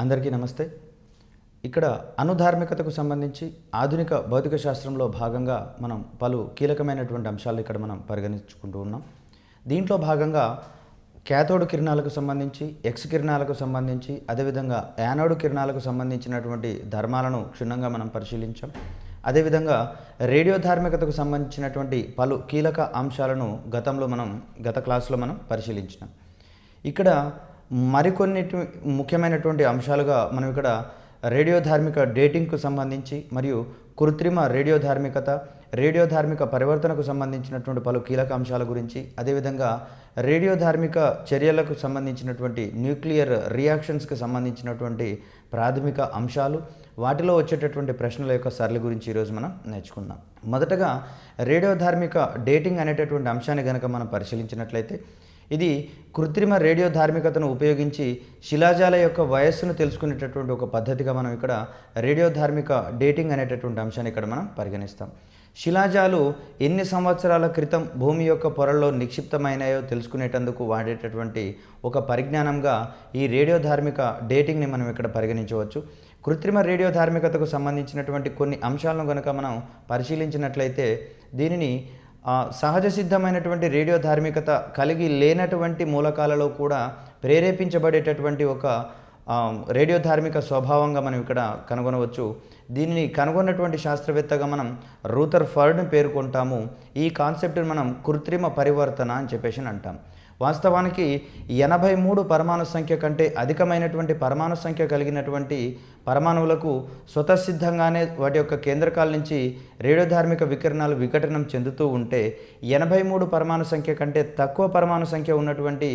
అందరికీ నమస్తే. ఇక్కడ అనుధార్మికతకు సంబంధించి ఆధునిక భౌతిక శాస్త్రంలో భాగంగా మనం పలు కీలకమైనటువంటి అంశాలు ఇక్కడ మనం పరిగణించుకుంటూ ఉన్నాం. దీంట్లో భాగంగా క్యాథోడ్ కిరణాలకు సంబంధించి, ఎక్స్ కిరణాలకు సంబంధించి, అదేవిధంగా యానోడ్ కిరణాలకు సంబంధించినటువంటి ధర్మాలను క్షుణ్ణంగా మనం పరిశీలించాం. అదేవిధంగా రేడియో ధార్మికతకు సంబంధించినటువంటి పలు కీలక అంశాలను గత క్లాసులో మనం పరిశీలించినాం. ఇక్కడ మరికొన్ని ముఖ్యమైనటువంటి అంశాలుగా మనం ఇక్కడ రేడియో ధార్మిక డేటింగ్కు సంబంధించి మరియు కృత్రిమ రేడియో ధార్మిక పరివర్తనకు సంబంధించినటువంటి పలు కీలక అంశాల గురించి, అదేవిధంగా రేడియో ధార్మిక చర్యలకు సంబంధించినటువంటి న్యూక్లియర్ రియాక్షన్స్కి సంబంధించినటువంటి ప్రాథమిక అంశాలు, వాటిలో వచ్చేటటువంటి ప్రశ్నల యొక్క సరళి గురించి ఈరోజు మనం నేర్చుకుందాం. మొదటగా రేడియో ధార్మిక డేటింగ్ అనేటటువంటి అంశాన్ని కనుక మనం పరిశీలించినట్లయితే, ఇది కృత్రిమ రేడియో ధార్మికతను ఉపయోగించి శిలాజాల యొక్క వయస్సును తెలుసుకునేటటువంటి ఒక పద్ధతిగా మనం ఇక్కడ రేడియో ధార్మిక డేటింగ్ అనేటటువంటి అంశాన్ని ఇక్కడ మనం పరిగణిస్తాం. శిలాజాలు ఎన్ని సంవత్సరాల క్రితం భూమి యొక్క పొరల్లో నిక్షిప్తమైనాయో తెలుసుకునేటందుకు వాడేటటువంటి ఒక పరిజ్ఞానంగా ఈ రేడియో ధార్మిక డేటింగ్ని మనం ఇక్కడ పరిగణించవచ్చు. కృత్రిమ రేడియో ధార్మికతకు సంబంధించినటువంటి కొన్ని అంశాలను కనుక మనం పరిశీలించినట్లయితే, దీనిని సహజ సిద్ధమైనటువంటి రేడియో ధార్మికత కలిగి లేనటువంటి మూలకాలలో కూడా ప్రేరేపించబడేటటువంటి ఒక రేడియో ధార్మిక స్వభావంగా మనం ఇక్కడ కనుగొనవచ్చు. దీనిని కనుగొన్నటువంటి శాస్త్రవేత్తగా మనం రూథర్ఫర్డ్ని పేర్కొంటాము. ఈ కాన్సెప్ట్ని మనం కృత్రిమ పరివర్తన అని చెప్పేసి అంటాం. వాస్తవానికి 83 పరమాణు సంఖ్య కంటే అధికమైనటువంటి పరమాణు సంఖ్య కలిగినటువంటి పరమాణువులకు స్వతసిద్ధంగానే వాటి యొక్క కేంద్రకాల నుంచి రేడియోధార్మిక వికిరణాలు వికటనం చెందుతూ ఉంటే, 83 పరమాణు సంఖ్య కంటే తక్కువ పరమాణు సంఖ్య ఉన్నటువంటి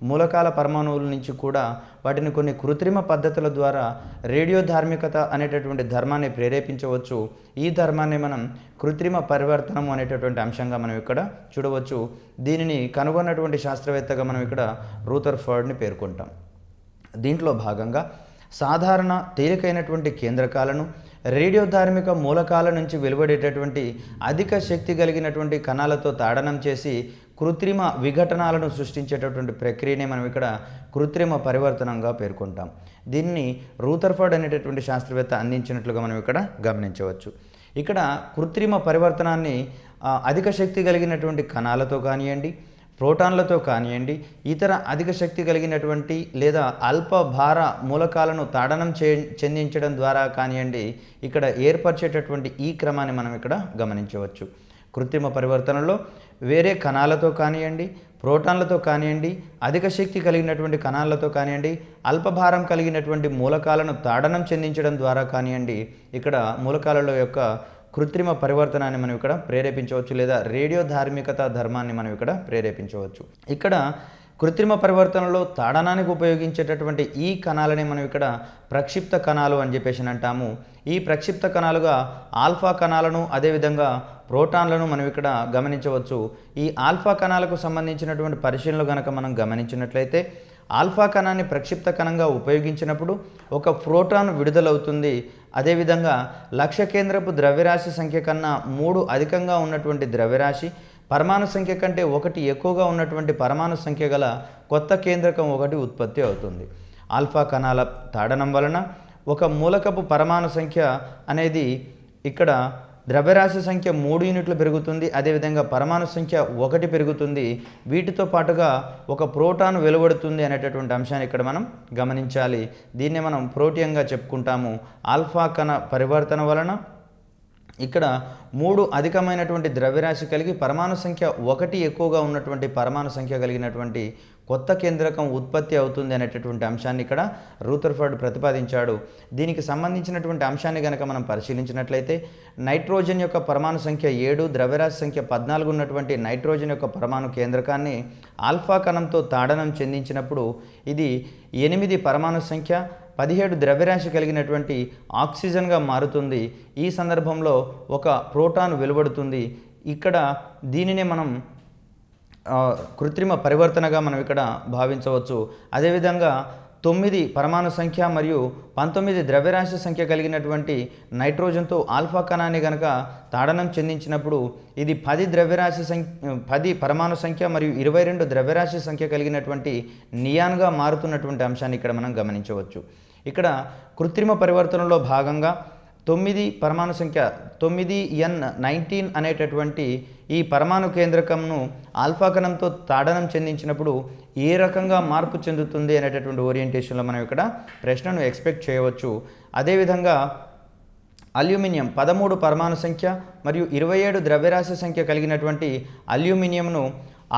మూలకాల పరమాణువుల నుంచి కూడా వాటిని కొన్ని కృత్రిమ పద్ధతుల ద్వారా రేడియోధార్మికత అనేటటువంటి ధర్మాన్ని ప్రేరేపించవచ్చు. ఈ ధర్మాన్ని మనం కృత్రిమ పరివర్తనం అనేటటువంటి అంశంగా మనం ఇక్కడ చూడవచ్చు. దీనిని కనుగొన్నటువంటి శాస్త్రవేత్తగా మనం ఇక్కడ రూథర్ఫర్డ్ని పేర్కొంటాం. దీంట్లో భాగంగా సాధారణ తేలికైనటువంటి కేంద్రకాలను రేడియోధార్మిక మూలకాల నుంచి వెలువడేటటువంటి అధిక శక్తి కలిగినటువంటి కణాలతో తాడనం చేసి కృత్రిమ విఘటనాలను సృష్టించేటటువంటి ప్రక్రియనే మనం ఇక్కడ కృత్రిమ పరివర్తనంగా పేర్కొంటాం. దీన్ని రూథర్ఫర్డ్ అనేటటువంటి శాస్త్రవేత్త అందించినట్లుగా మనం ఇక్కడ గమనించవచ్చు. ఇక్కడ కృత్రిమ పరివర్తనాన్ని అధిక శక్తి కలిగినటువంటి కణాలతో కానివ్వండి, ప్రోటాన్లతో కానివ్వండి, ఇతర అధిక శక్తి కలిగినటువంటి లేదా అల్ప భార మూలకాలను తాడనం చెందించడం ద్వారా కానివ్వండి, ఇక్కడ ఏర్పరిచేటటువంటి ఈ క్రమాన్ని మనం ఇక్కడ గమనించవచ్చు. కృత్రిమ పరివర్తనలో వేరే కణాలతో కానివ్వండి, ప్రోటాన్లతో కానివ్వండి, అధిక శక్తి కలిగినటువంటి కణాలతో కానివ్వండి, అల్పభారం కలిగినటువంటి మూలకాలను తాడనం చెందించడం ద్వారా కానివ్వండి, ఇక్కడ మూలకాలలో యొక్క కృత్రిమ పరివర్తనాన్ని మనం ఇక్కడ ప్రేరేపించవచ్చు, లేదా రేడియో ధార్మికత ధర్మాన్ని మనం ఇక్కడ ప్రేరేపించవచ్చు. ఇక్కడ కృత్రిమ పరివర్తనలో తాడనానికి ఉపయోగించేటటువంటి ఈ కణాలని మనం ఇక్కడ ప్రక్షిప్త కణాలు అని చెప్పేసి అంటాము. ఈ ప్రక్షిప్త కణాలుగా ఆల్ఫా కణాలను, అదేవిధంగా ప్రోటాన్లను మనం ఇక్కడ గమనించవచ్చు. ఈ ఆల్ఫా కణాలకు సంబంధించినటువంటి పరిశీలనలు కనుక మనం గమనించినట్లయితే, ఆల్ఫా కణాన్ని ప్రక్షిప్త కణంగా ఉపయోగించినప్పుడు ఒక ప్రోటాన్ విడుదలవుతుంది. అదేవిధంగా లక్ష్య కేంద్రపు ద్రవ్యరాశి సంఖ్య కన్నా 3 అధికంగా ఉన్నటువంటి ద్రవ్యరాశి, పరమాణు సంఖ్య కంటే 1 ఎక్కువగా ఉన్నటువంటి పరమాణు సంఖ్య గల కొత్త కేంద్రకం ఒకటి ఉత్పత్తి అవుతుంది. ఆల్ఫా కణాల తాడనం వలన ఒక మూలకపు పరమాణు సంఖ్య అనేది ఇక్కడ ద్రవ్యరాశి సంఖ్య 3 యూనిట్లు పెరుగుతుంది. అదేవిధంగా పరమాణు సంఖ్య 1 పెరుగుతుంది. వీటితో పాటుగా ఒక ప్రోటాన్ వెలువడుతుంది అనేటటువంటి అంశాన్ని ఇక్కడ మనం గమనించాలి. దీన్నే మనం ప్రోటియంగా చెప్పుకుంటాము. ఆల్ఫా కణ పరివర్తన వలన ఇక్కడ 3 అధికమైనటువంటి ద్రవ్యరాశి కలిగి పరమాణు సంఖ్య 1 ఎక్కువగా ఉన్నటువంటి పరమాణు సంఖ్య కలిగినటువంటి కొత్త కేంద్రకం ఉత్పత్తి అవుతుంది అనేటటువంటి అంశాన్ని ఇక్కడ రూథర్ఫర్డ్ ప్రతిపాదించాడు. దీనికి సంబంధించినటువంటి అంశాన్ని కనుక మనం పరిశీలించినట్లయితే, నైట్రోజన్ యొక్క పరమాణు సంఖ్య 7, ద్రవ్యరాశి సంఖ్య 14 ఉన్నటువంటి నైట్రోజన్ యొక్క పరమాణు కేంద్రకాన్ని ఆల్ఫా కణంతో తాడనం చెందించినప్పుడు ఇది 8 పరమాణు సంఖ్య, 17 ద్రవ్యరాశి కలిగినటువంటి ఆక్సిజన్గా మారుతుంది. ఈ సందర్భంలో ఒక ప్రోటాన్ వెలువడుతుంది. ఇక్కడ దీనినే మనం కృత్రిమ పరివర్తనగా మనం ఇక్కడ భావించవచ్చు. అదేవిధంగా 9 పరమాణు సంఖ్య మరియు 19 ద్రవ్యరాశి సంఖ్య కలిగినటువంటి నైట్రోజన్తో ఆల్ఫా కణాన్ని గనక తాడనం చెందించినప్పుడు ఇది 10 పరమాణు సంఖ్య మరియు 22 ద్రవ్యరాశి సంఖ్య కలిగినటువంటి నియాన్గా మారుతున్నటువంటి అంశాన్ని ఇక్కడ మనం గమనించవచ్చు. ఇక్కడ కృత్రిమ పరివర్తనలో భాగంగా 9 పరమాణు సంఖ్య 9N19 అనేటటువంటి ఈ పరమాణు కేంద్రకంను ఆల్ఫా కణంతో తాడనం చెందించినప్పుడు ఏ రకంగా మార్పు చెందుతుంది అనేటటువంటి ఓరియంటేషన్లో మనం ఇక్కడ ప్రశ్నను ఎక్స్పెక్ట్ చేయవచ్చు. అదేవిధంగా అల్యూమినియం 13 పరమాణు సంఖ్య మరియు 27 ద్రవ్యరాశి సంఖ్య కలిగినటువంటి అల్యూమినియంను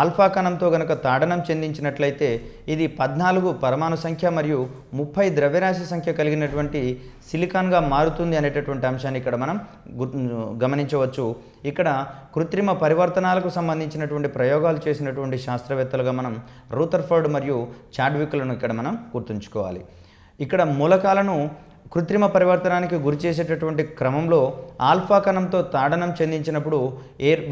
ఆల్ఫా కణంతో గనక తాడనం చెందించినట్లయితే ఇది 14 పరమాణు సంఖ్య మరియు 30 ద్రవ్యరాశి సంఖ్య కలిగినటువంటి సిలికాన్గా మారుతుంది అనేటటువంటి అంశాన్ని ఇక్కడ మనం గమనించవచ్చు. ఇక్కడ కృత్రిమ పరివర్తనాలకు సంబంధించినటువంటి ప్రయోగాలు చేసినటువంటి శాస్త్రవేత్తలుగా మనం రూథర్ఫర్డ్ మరియు చాడ్విక్లను ఇక్కడ మనం గుర్తుంచుకోవాలి. ఇక్కడ మూలకాలను కృత్రిమ పరివర్తనానికి గురి చేసేటటువంటి క్రమంలో ఆల్ఫా కణంతో తాడనం చెందించినప్పుడు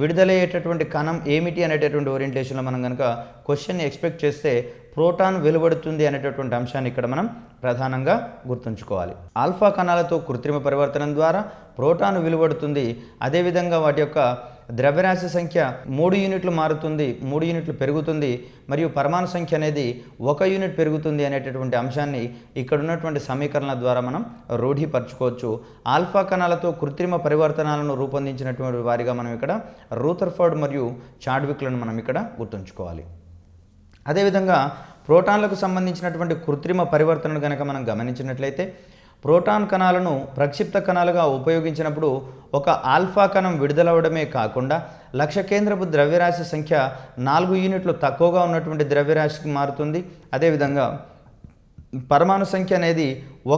విడుదలయ్యేటటువంటి కణం ఏమిటి అనేటటువంటి ఓరియంటేషన్లో మనం కనుక క్వశ్చన్ని ఎక్స్పెక్ట్ చేస్తే ప్రోటాన్ వెలువడుతుంది అనేటటువంటి అంశాన్ని ఇక్కడ మనం ప్రధానంగా గుర్తుంచుకోవాలి. ఆల్ఫా కణాలతో కృత్రిమ పరివర్తనం ద్వారా ప్రోటాన్ వెలువడుతుంది. అదేవిధంగా వాటి యొక్క ద్రవ్యరాశి సంఖ్య 3 యూనిట్లు మారుతుంది, 3 యూనిట్లు పెరుగుతుంది మరియు పరమాణు సంఖ్య అనేది 1 యూనిట్ పెరుగుతుంది అనేటటువంటి అంశాన్ని ఇక్కడ ఉన్నటువంటి సమీకరణల ద్వారా మనం రూఢీపరచుకోవచ్చు. ఆల్ఫా కణాలతో కృత్రిమ పరివర్తనాలను రూపొందించినటువంటి వారిగా మనం ఇక్కడ రూథర్ఫర్డ్ మరియు చాడ్విక్లను మనం ఇక్కడ గుర్తుంచుకోవాలి. అదేవిధంగా ప్రోటాన్లకు సంబంధించినటువంటి కృత్రిమ పరివర్తనను కనుక మనం గమనించినట్లయితే ప్రోటాన్ కణాలను ప్రక్షిప్త కణాలుగా ఉపయోగించినప్పుడు ఒక ఆల్ఫా కణం విడుదలవడమే కాకుండా లక్ష్య కేంద్రపు ద్రవ్యరాశి సంఖ్య 4 యూనిట్లు తక్కువగా ఉన్నటువంటి ద్రవ్యరాశికి మారుతుంది. అదేవిధంగా పరమాణు సంఖ్య అనేది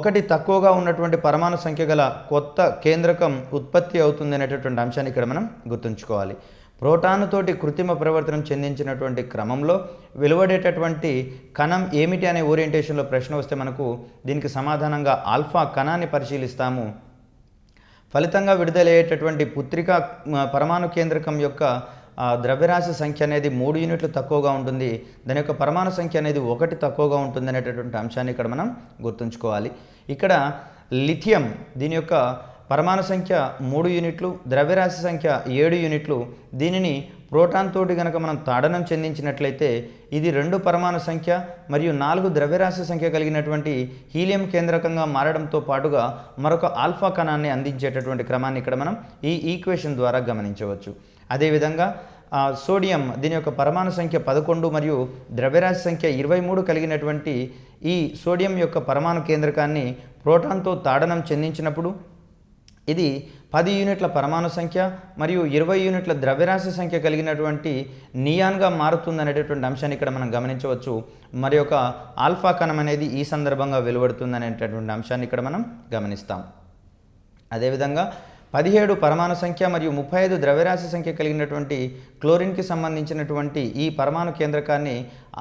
1 తక్కువగా ఉన్నటువంటి పరమాణు సంఖ్య గల కొత్త కేంద్రకం ఉత్పత్తి అవుతుంది అనేటటువంటి అంశాన్ని ఇక్కడ మనం గుర్తుంచుకోవాలి. ప్రోటాను తోటి కృత్రిమ పరివర్తనం చెందించినటువంటి క్రమంలో వెలువడేటటువంటి కణం ఏమిటి అనే ఓరియంటేషన్లో ప్రశ్న వస్తే మనకు దీనికి సమాధానంగా ఆల్ఫా కణాన్ని పరిశీలిస్తాము. ఫలితంగా విడుదలయ్యేటటువంటి పుత్రికా పరమాణు కేంద్రకం యొక్క ద్రవ్యరాశి సంఖ్య అనేది 3 యూనిట్లు తక్కువగా ఉంటుంది, దాని యొక్క పరమాణు సంఖ్య అనేది 1 తక్కువగా ఉంటుంది అనేటటువంటి అంశాన్ని ఇక్కడ మనం గుర్తుంచుకోవాలి. ఇక్కడ లిథియం దీని యొక్క పరమాణు సంఖ్య 3 యూనిట్లు, ద్రవ్యరాశి సంఖ్య 7 యూనిట్లు. దీనిని ప్రోటాన్ తోటి కనుక మనం తాడనం చెందించినట్లయితే ఇది 2 పరమాణు సంఖ్య మరియు 4 ద్రవ్యరాశి సంఖ్య కలిగినటువంటి హీలియం కేంద్రకంగా మారడంతో పాటుగా మరొక ఆల్ఫా కణాన్ని అందించేటటువంటి క్రమాన్ని ఇక్కడ మనం ఈ ఈక్వేషన్ ద్వారా గమనించవచ్చు. అదేవిధంగా సోడియం దీని యొక్క పరమాణు సంఖ్య 11 మరియు ద్రవ్యరాశి సంఖ్య 23 కలిగినటువంటి ఈ సోడియం యొక్క పరమాణు కేంద్రకాన్ని ప్రోటాన్తో తాడనం చెందించినప్పుడు ఇది 10 యూనిట్ల పరమాణు సంఖ్య మరియు 20 యూనిట్ల ద్రవ్యరాశి సంఖ్య కలిగినటువంటి నియాన్గా మారుతుంది అనేటటువంటి అంశాన్ని ఇక్కడ మనం గమనించవచ్చు. మరి ఒక ఆల్ఫా కణం అనేది ఈ సందర్భంగా వెలువడుతుంది అనేటటువంటి అంశాన్ని ఇక్కడ మనం గమనిస్తాం. అదేవిధంగా 17 పరమాణు సంఖ్య మరియు 35 ద్రవ్యరాశి సంఖ్య కలిగినటువంటి క్లోరిన్కి సంబంధించినటువంటి ఈ పరమాణు కేంద్రకాన్ని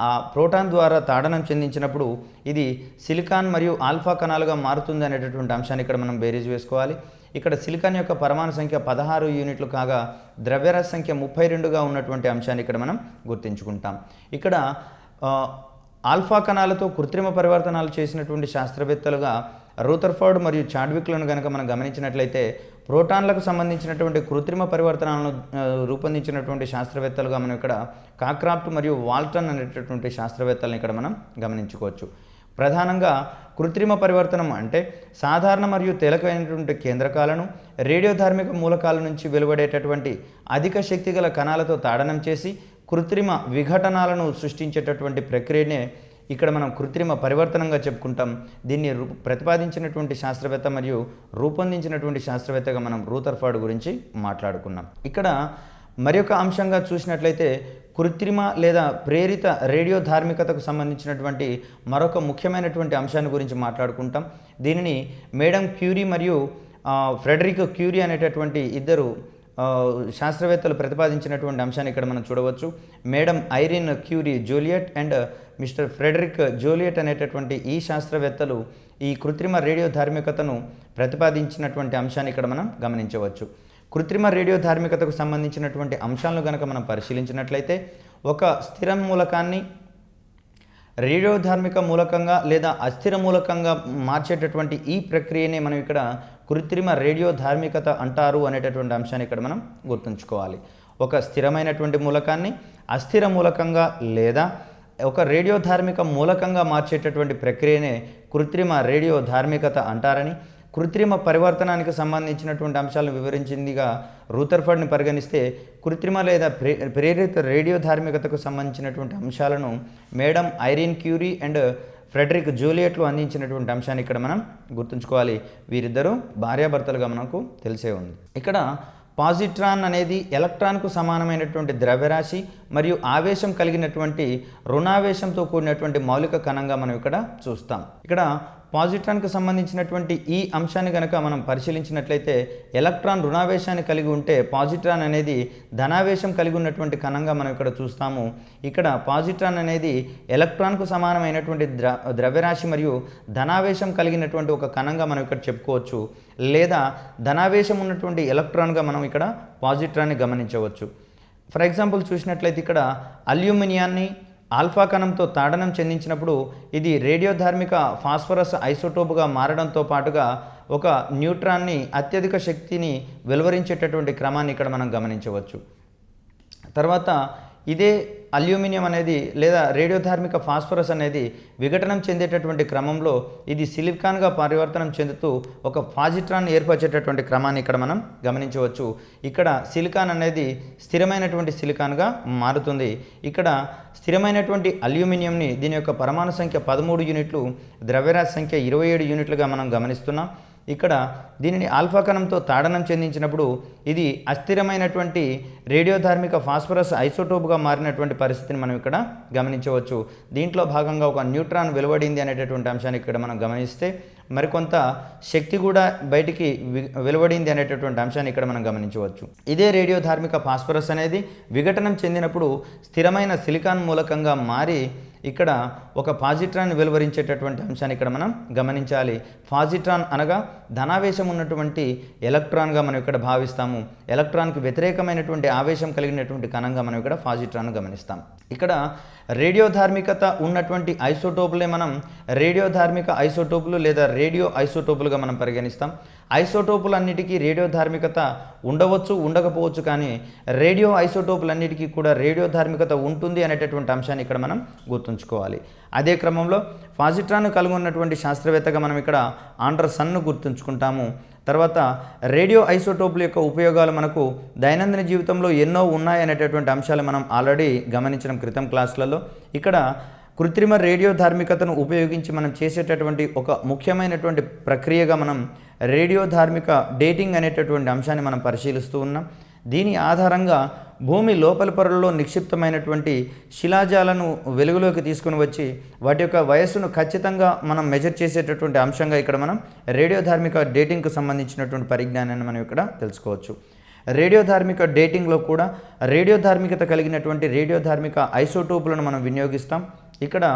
ఆ ప్రోటాన్ ద్వారా తాడనం చెందించినప్పుడు ఇది సిలికాన్ మరియు ఆల్ఫా కణాలుగా మారుతుంది అనేటటువంటి అంశాన్ని ఇక్కడ మనం బేరీజ్ వేసుకోవాలి. ఇక్కడ సిలికాన్ యొక్క పరమాణు సంఖ్య 16 యూనిట్లు కాగా ద్రవ్యరాశి సంఖ్య 32గా ఉన్నటువంటి అంశాన్ని ఇక్కడ మనం గుర్తుంచుకుంటాం. ఇక్కడ ఆల్ఫా కణాలతో కృత్రిమ పరివర్తనాలు చేసినటువంటి శాస్త్రవేత్తలుగా రూథర్ఫర్డ్ మరియు చాడ్విక్లను కనుక మనం గమనించినట్లయితే ప్రోటాన్లకు సంబంధించినటువంటి కృత్రిమ పరివర్తనాలను రూపొందించినటువంటి శాస్త్రవేత్తలుగా మనం ఇక్కడ కాక్రాఫ్ట్ మరియు వాల్టన్ అనేటటువంటి శాస్త్రవేత్తలను ఇక్కడ మనం గమనించుకోవచ్చు. ప్రధానంగా కృత్రిమ పరివర్తనం అంటే సాధారణ మరియు తేలికైనటువంటి కేంద్రకాలను రేడియోధార్మిక మూలకాల నుంచి వెలువడేటటువంటి అధిక శక్తి గల కణాలతో తాడనం చేసి కృత్రిమ విఘటనాలను సృష్టించేటటువంటి ప్రక్రియనే ఇక్కడ మనం కృత్రిమ పరివర్తనంగా చెప్పుకుంటాం. దీన్ని ప్రతిపాదించినటువంటి శాస్త్రవేత్త మరియు రూపొందించినటువంటి శాస్త్రవేత్తగా మనం రూథర్ఫర్డ్ గురించి మాట్లాడుకున్నాం. ఇక్కడ మరి ఒక అంశంగా చూసినట్లయితే కృత్రిమ లేదా ప్రేరిత రేడియో ధార్మికతకు సంబంధించినటువంటి మరొక ముఖ్యమైనటువంటి అంశాన్ని గురించి మాట్లాడుకుంటాం. దీనిని మేడం క్యూరీ మరియు ఫ్రెడరిక్ క్యూరీ అనేటటువంటి ఇద్దరు శాస్త్రవేత్తలు ప్రతిపాదించినటువంటి అంశాన్ని ఇక్కడ మనం చూడవచ్చు. Madam Irene Curie Joliot and mister Frederic Joliot అనేటటువంటి ఈ శాస్త్రవేత్తలు ఈ కృత్రిమ రేడియో ధార్మికతను ప్రతిపాదించినటువంటి అంశాన్ని ఇక్కడ మనం గమనించవచ్చు. కృత్రిమ రేడియో ధార్మికతకు సంబంధించినటువంటి అంశాలను కనుక మనం పరిశీలించినట్లయితే ఒక స్థిర మూలకాన్ని రేడియోధార్మిక మూలకంగా లేదా అస్థిర మూలకంగా మార్చేటటువంటి ఈ ప్రక్రియనే మనం ఇక్కడ కృత్రిమ రేడియో ధార్మికత అంటారు అనేటటువంటి అంశాన్ని ఇక్కడ మనం గుర్తుంచుకోవాలి. ఒక స్థిరమైనటువంటి మూలకాన్ని అస్థిర మూలకంగా లేదా ఒక రేడియోధార్మిక మూలకంగా మార్చేటటువంటి ప్రక్రియనే కృత్రిమ రేడియోధార్మికత అంటారని, కృత్రిమ పరివర్తనానికి సంబంధించినటువంటి అంశాలను వివరించిందిగా రూథర్ఫర్డ్ని పరిగణిస్తే, కృత్రిమ లేదా ప్రేరిత రేడియోధార్మికతకు సంబంధించినటువంటి అంశాలను madam Irene Curie and Frederic జూలియట్లు అందించినటువంటి అంశాన్ని ఇక్కడ మనం గుర్తుంచుకోవాలి. వీరిద్దరూ భార్యాభర్తలుగా మనకు తెలిసే ఉంది. ఇక్కడ పాజిట్రాన్ అనేది ఎలక్ట్రాన్కు సమానమైనటువంటి ద్రవ్యరాశి మరియు ఆవేశం కలిగినటువంటి రుణావేశంతో కూడినటువంటి మౌలిక కణంగా మనం ఇక్కడ చూస్తాం. ఇక్కడ పాజిట్రాన్కు సంబంధించినటువంటి ఈ అంశాన్ని కనుక మనం పరిశీలించినట్లయితే, ఎలక్ట్రాన్ రుణావేశాన్ని కలిగి ఉంటే పాజిట్రాన్ అనేది ధనావేశం కలిగి ఉన్నటువంటి కణంగా మనం ఇక్కడ చూస్తాము. ఇక్కడ పాజిట్రాన్ అనేది ఎలక్ట్రాన్కు సమానమైనటువంటి ద్రవ్యరాశి మరియు ధనావేశం కలిగినటువంటి ఒక కణంగా మనం ఇక్కడ చెప్పుకోవచ్చు, లేదా ధనావేశం ఉన్నటువంటి ఎలక్ట్రాన్గా మనం ఇక్కడ పాజిట్రాన్ని గమనించవచ్చు. ఫర్ ఎగ్జాంపుల్ చూసినట్లయితే ఇక్కడ అల్యూమినియాన్ని ఆల్ఫా కణంతో తాడనం చెందించినప్పుడు ఇది రేడియోధార్మిక ఫాస్ఫరస్ ఐసోటోపుగా మారడంతో పాటుగా ఒక న్యూట్రాన్ని అత్యధిక శక్తిని వెలువరించేటటువంటి క్రమాన్ని ఇక్కడ మనం గమనించవచ్చు. తర్వాత ఇదే అల్యూమినియం అనేది లేదా రేడియోధార్మిక ఫాస్ఫరస్ అనేది విఘటనం చెందేటటువంటి క్రమంలో ఇది సిలికాన్గా పరివర్తనం చెందుతూ ఒక పాజిట్రాన్ ఏర్పరిచేటటువంటి క్రమాన్ని ఇక్కడ మనం గమనించవచ్చు. ఇక్కడ సిలికాన్ అనేది స్థిరమైనటువంటి సిలికాన్గా మారుతుంది. ఇక్కడ స్థిరమైనటువంటి అల్యూమినియంని దీని యొక్క పరమాణు సంఖ్య 13 యూనిట్లు, ద్రవ్యరాశి సంఖ్య 27 యూనిట్లుగా మనం గమనిస్తున్నాం. ఇక్కడ దీనిని ఆల్ఫా కణంతో తాడనం చెందించినప్పుడు ఇది అస్థిరమైనటువంటి రేడియోధార్మిక ఫాస్ఫరస్ ఐసోటోప్గా మారినటువంటి పరిస్థితిని మనం ఇక్కడ గమనించవచ్చు. దీంట్లో భాగంగా ఒక న్యూట్రాన్ వెలువడింది అనేటటువంటి అంశాన్ని ఇక్కడ మనం గమనిస్తే, మరికొంత శక్తి కూడా బయటికి వెలువడింది అనేటటువంటి అంశాన్ని ఇక్కడ మనం గమనించవచ్చు. ఇదే రేడియోధార్మిక ఫాస్ఫరస్ అనేది విఘటనం చెందినప్పుడు స్థిరమైన సిలికాన్ మూలకంగా మారి ఇక్కడ ఒక పాజిట్రాన్ని వెలువరించేటటువంటి అంశాన్ని ఇక్కడ మనం గమనించాలి. పాజిట్రాన్ అనగా ధనావేశం ఉన్నటువంటి ఎలక్ట్రాన్గా మనం ఇక్కడ భావిస్తాము. ఎలక్ట్రాన్కి వ్యతిరేకమైనటువంటి ఆవేశం కలిగినటువంటి కణంగా మనం ఇక్కడ పాజిట్రాన్ గమనిస్తాం. ఇక్కడ రేడియోధార్మికత ఉన్నటువంటి ఐసోటోపులే మనం రేడియోధార్మిక ఐసోటోపులు లేదా రేడియో ఐసోటోపులుగా మనం పరిగణిస్తాం. ఐసోటోపులన్నిటికీ రేడియోధార్మికత ఉండవచ్చు, ఉండకపోవచ్చు, కానీ రేడియో ఐసోటోపులన్నిటికీ కూడా రేడియోధార్మికత ఉంటుంది అనేటటువంటి అంశాన్ని ఇక్కడ మనం గుర్తుంచుకోవాలి. అదే క్రమంలో పాజిట్రాన్ కలిగి ఉన్నటువంటి శాస్త్రవేత్తగా మనం ఇక్కడ ఆండర్సన్ను గుర్తుంచుకుంటాము. తర్వాత రేడియో ఐసోటోపుల యొక్క ఉపయోగాలు మనకు దైనందిన జీవితంలో ఎన్నో ఉన్నాయనేటటువంటి అంశాలు మనం ఆల్రెడీ గమనించిన క్రితం క్లాసులలో. ఇక్కడ కృత్రిమ రేడియోధార్మికతను ఉపయోగించి మనం చేసేటటువంటి ఒక ముఖ్యమైనటువంటి ప్రక్రియగా మనం రేడియోధార్మిక డేటింగ్ అనేటటువంటి అంశాన్ని మనం పరిశీలిస్తూ ఉన్నాం. దీని ఆధారంగా భూమి లోపలి పొరల్లో నిక్షిప్తమైనటువంటి శిలాజాలను వెలుగులోకి తీసుకుని వచ్చి వాటి యొక్క వయస్సును ఖచ్చితంగా మనం మెజర్ చేసేటటువంటి అంశంగా ఇక్కడ మనం రేడియోధార్మిక డేటింగ్కు సంబంధించినటువంటి పరిజ్ఞానాన్ని మనం ఇక్కడ తెలుసుకోవచ్చు. రేడియోధార్మిక డేటింగ్లో కూడా రేడియోధార్మికత కలిగినటువంటి రేడియోధార్మిక ఐసోటోపులను మనం వినియోగిస్తాం. ఇక్కడ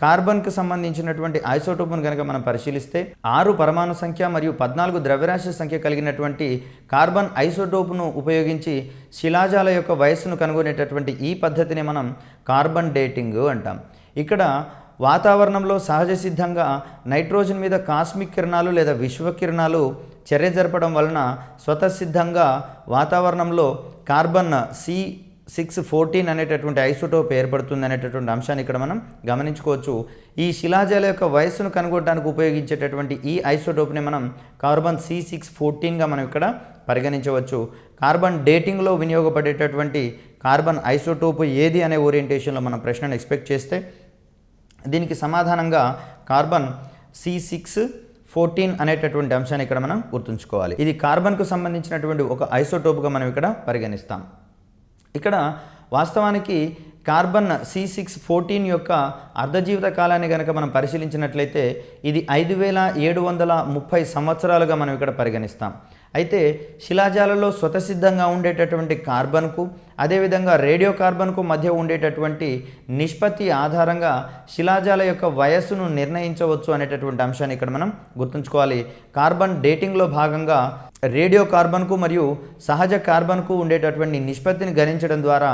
కార్బన్కు సంబంధించినటువంటి ఐసోటోపును కనుక మనం పరిశీలిస్తే 6 పరమాణు సంఖ్య మరియు 14 ద్రవ్యరాశి సంఖ్య కలిగినటువంటి కార్బన్ ఐసోటోపును ఉపయోగించి శిలాజాల యొక్క వయస్సును కనుగొనేటటువంటి ఈ పద్ధతిని మనం కార్బన్ డేటింగ్ అంటాం. ఇక్కడ వాతావరణంలో సహజ సిద్ధంగా నైట్రోజన్ మీద కాస్మిక్ కిరణాలు లేదా విశ్వకిరణాలు చర్య జరపడం వలన స్వతసిద్ధంగా వాతావరణంలో కార్బన్ C614 అనేటటువంటి ఐసోటోప్ ఏర్పడుతుంది అనేటటువంటి అంశాన్ని ఇక్కడ మనం గమనించుకోవచ్చు. ఈ శిలాజాల యొక్క వయస్సును కనుగొనడానికి ఉపయోగించేటటువంటి ఈ ఐసోటోప్ని మనం కార్బన్ C614గా మనం ఇక్కడ పరిగణించవచ్చు. కార్బన్ డేటింగ్లో వినియోగపడేటటువంటి కార్బన్ ఐసోటోప్ ఏది అనే ఓరియంటేషన్లో మనం ప్రశ్నను ఎక్స్పెక్ట్ చేస్తే దీనికి సమాధానంగా కార్బన్ C614 అనేటటువంటి అంశాన్ని ఇక్కడ మనం గుర్తుంచుకోవాలి. ఇది కార్బన్కు సంబంధించినటువంటి ఒక ఐసోటోప్గా మనం ఇక్కడ పరిగణిస్తాం. ఇక్కడ వాస్తవానికి కార్బన్ C614 యొక్క అర్ధజీవిత కాలాన్ని కనుక మనం పరిశీలించినట్లయితే ఇది 5730 సంవత్సరాలుగా మనం ఇక్కడ పరిగణిస్తాం. అయితే శిలాజాలలో స్వతసిద్ధంగా ఉండేటటువంటి కార్బన్కు అదేవిధంగా రేడియో కార్బన్కు మధ్య ఉండేటటువంటి నిష్పత్తి ఆధారంగా శిలాజాల యొక్క వయస్సును నిర్ణయించవచ్చు అనేటటువంటి అంశాన్ని ఇక్కడ మనం గుర్తుంచుకోవాలి. కార్బన్ డేటింగ్లో భాగంగా రేడియో కార్బన్కు మరియు సహజ కార్బన్కు ఉండేటటువంటి నిష్పత్తిని గణించడం ద్వారా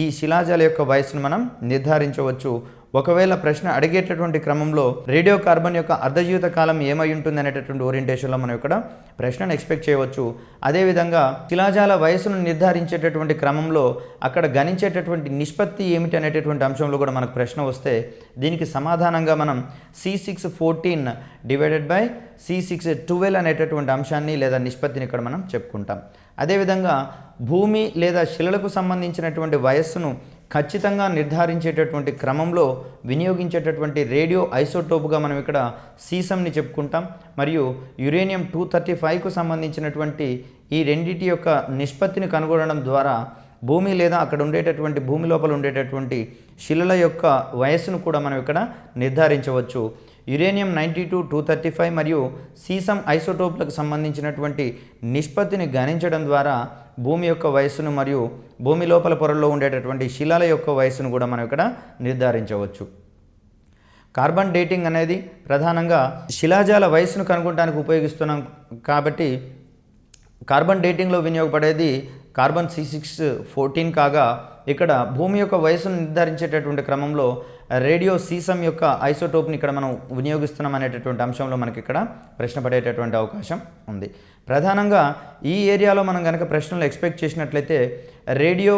ఈ శిలాజాల యొక్క వయస్సును మనం నిర్ధారించవచ్చు. ఒకవేళ ప్రశ్న అడిగేటటువంటి క్రమంలో రేడియో కార్బన్ యొక్క అర్ధజీవిత కాలం ఏమై ఉంటుంది అనేటటువంటి ఓరియంటేషన్లో మనం ఇక్కడ ప్రశ్నను ఎక్స్పెక్ట్ చేయవచ్చు. అదేవిధంగా శిలాజాల వయసును నిర్ధారించేటటువంటి క్రమంలో అక్కడ గణించేటటువంటి నిష్పత్తి ఏమిటి అనేటటువంటి అంశంలో కూడా మనకు ప్రశ్న వస్తే దీనికి సమాధానంగా మనం C614 డివైడెడ్ బై C612 అనేటటువంటి అంశాన్ని లేదా నిష్పత్తిని ఇక్కడ మనం చెప్పుకుంటాం. అదేవిధంగా భూమి లేదా శిలలకు సంబంధించినటువంటి వయస్సును ఖచ్చితంగా నిర్ధారించేటటువంటి క్రమంలో వినియోగించేటటువంటి రేడియో ఐసోటోప్గా మనం ఇక్కడ సీసంని చెప్పుకుంటాం. మరియు యురేనియం 235కు సంబంధించినటువంటి ఈ రెండిటి యొక్క నిష్పత్తిని కనుగొనడం ద్వారా భూమి లేదా అక్కడ ఉండేటటువంటి భూమి లోపల ఉండేటటువంటి శిలల యొక్క వయస్సును కూడా మనం ఇక్కడ నిర్ధారించవచ్చు. యురేనియం 92, 235 మరియు సీసం ఐసోటోప్లకు సంబంధించినటువంటి నిష్పత్తిని గణించడం ద్వారా భూమి యొక్క వయస్సును మరియు భూమి లోపల పొరల్లో ఉండేటటువంటి శిలల యొక్క వయస్సును కూడా మనం ఇక్కడ నిర్ధారించవచ్చు. కార్బన్ డేటింగ్ అనేది ప్రధానంగా శిలాజాల వయస్సును కనుగొనడానికి ఉపయోగిస్తున్నాం కాబట్టి కార్బన్ డేటింగ్లో వినియోగపడేది కార్బన్ C614 కాగా ఇక్కడ భూమి యొక్క వయసును నిర్ధారించేటటువంటి క్రమంలో రేడియో సీసం యొక్క ఐసోటోప్ని ఇక్కడ మనం వినియోగిస్తున్నాం అనేటటువంటి అంశంలో మనకి ఇక్కడ ప్రశ్న పడేటటువంటి అవకాశం ఉంది. ప్రధానంగా ఈ ఏరియాలో మనం కనుక ప్రశ్నలు ఎక్స్పెక్ట్ చేసినట్లయితే రేడియో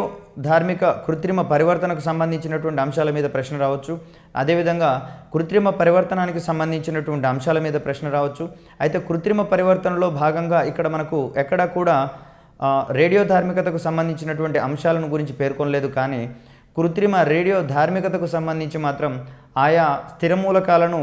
ధార్మిక కృత్రిమ పరివర్తనకు సంబంధించినటువంటి అంశాల మీద ప్రశ్న రావచ్చు. అదేవిధంగా కృత్రిమ పరివర్తనానికి సంబంధించినటువంటి అంశాల మీద ప్రశ్న రావచ్చు. అయితే కృత్రిమ పరివర్తనలో భాగంగా ఇక్కడ మనకు ఎక్కడా కూడా రేడియో ధార్మికతకు సంబంధించినటువంటి అంశాలను గురించి పేర్కొనలేదు. కానీ కృత్రిమ రేడియో ధార్మికతకు సంబంధించి మాత్రం ఆయా స్థిర మూలకాలను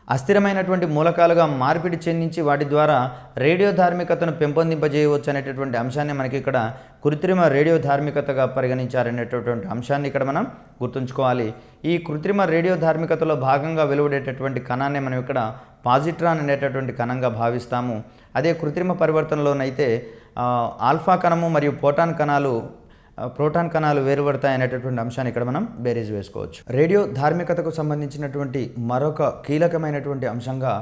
అస్థిరమైనటువంటి మూలకాలుగా మార్పిడి చెందించి వాటి ద్వారా రేడియో ధార్మికతను పెంపొందింపజేయవచ్చు అనేటటువంటి అంశాన్ని మనకి ఇక్కడ కృత్రిమ రేడియో ధార్మికతగా పరిగణించారనేటటువంటి అంశాన్ని ఇక్కడ మనం గుర్తుంచుకోవాలి. ఈ కృత్రిమ రేడియో ధార్మికతలో భాగంగా వెలువడేటటువంటి కణాన్ని మనం ఇక్కడ పాజిట్రాన్ అనేటటువంటి కణంగా భావిస్తాము. అదే కృత్రిమ పరివర్తనలోనైతే ఆల్ఫా కణము మరియు ప్రోటాన్ కణాలు వేరుపడతాయి అనేటటువంటి అంశాన్ని ఇక్కడ మనం బేరీజ్ వేసుకోవచ్చు. రేడియో ధార్మికతకు సంబంధించినటువంటి మరొక కీలకమైనటువంటి అంశంగా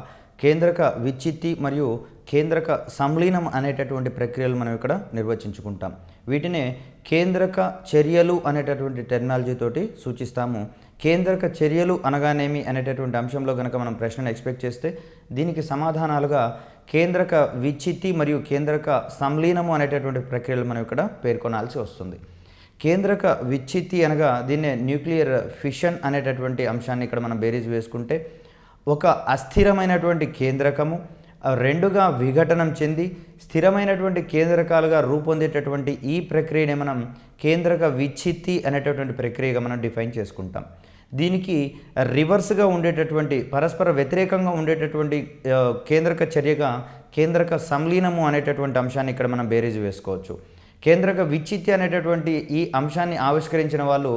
కేంద్రక విచ్ఛిత్తి మరియు కేంద్రక సంలీనం అనేటటువంటి ప్రక్రియలు మనం ఇక్కడ నిర్వచించుకుంటాం. వీటినే కేంద్రక చర్యలు అనేటటువంటి టెర్మినాలజీతోటి సూచిస్తాము. కేంద్రక చర్యలు అనగానేమి అనేటటువంటి అంశంలో కనుక మనం ప్రశ్నను ఎక్స్పెక్ట్ చేస్తే దీనికి సమాధానాలుగా కేంద్రక విచ్ఛిత్తి మరియు కేంద్రక సంలీనము అనేటటువంటి ప్రక్రియలు మనం ఇక్కడ పేర్కొనాల్సి వస్తుంది. కేంద్రక విచ్ఛిత్తి అనగా దీన్నే న్యూక్లియర్ ఫిషన్ అనేటటువంటి అంశాన్ని ఇక్కడ మనం బేరీజ్ వేసుకుంటే ఒక అస్థిరమైనటువంటి కేంద్రకము రెండుగా విఘటనం చెంది స్థిరమైనటువంటి కేంద్రకాలుగా రూపొందేటటువంటి ఈ ప్రక్రియని మనం కేంద్రక విచ్ఛిత్తి అనేటటువంటి ప్రక్రియగా మనం డిఫైన్ చేసుకుంటాం. దీనికి రివర్స్గా ఉండేటటువంటి పరస్పర వ్యతిరేకంగా ఉండేటటువంటి కేంద్రక చర్యగా కేంద్రక సంలీనము అనేటటువంటి అంశాన్ని ఇక్కడ మనం బేరీజ్ వేసుకోవచ్చు. కేంద్రక విచ్ఛిత్తి అనేటటువంటి ఈ అంశాన్ని ఆవిష్కరించిన వాళ్ళు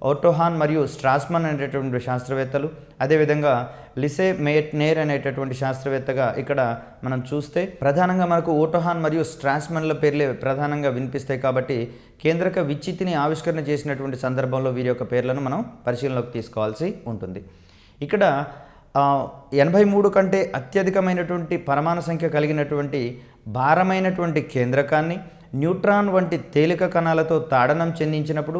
ఓటోహాన్ మరియు స్ట్రాస్మన్ అనేటటువంటి శాస్త్రవేత్తలు, అదేవిధంగా లిసే మెయిట్నేర్ అనేటటువంటి శాస్త్రవేత్తగా ఇక్కడ మనం చూస్తే ప్రధానంగా మనకు ఓటోహాన్ మరియు స్ట్రాస్మన్ల పేర్లే ప్రధానంగా వినిపిస్తాయి. కాబట్టి కేంద్రక విచ్ఛిత్తిని ఆవిష్కరణ చేసినటువంటి సందర్భంలో వీరి యొక్క పేర్లను మనం పరిశీలనలోకి తీసుకోవాల్సి ఉంటుంది. ఇక్కడ 83 కంటే అత్యధికమైనటువంటి పరమాణు సంఖ్య కలిగినటువంటి భారమైనటువంటి కేంద్రకాన్ని న్యూట్రాన్ వంటి తేలిక కణాలతో తాడనం చెందించినప్పుడు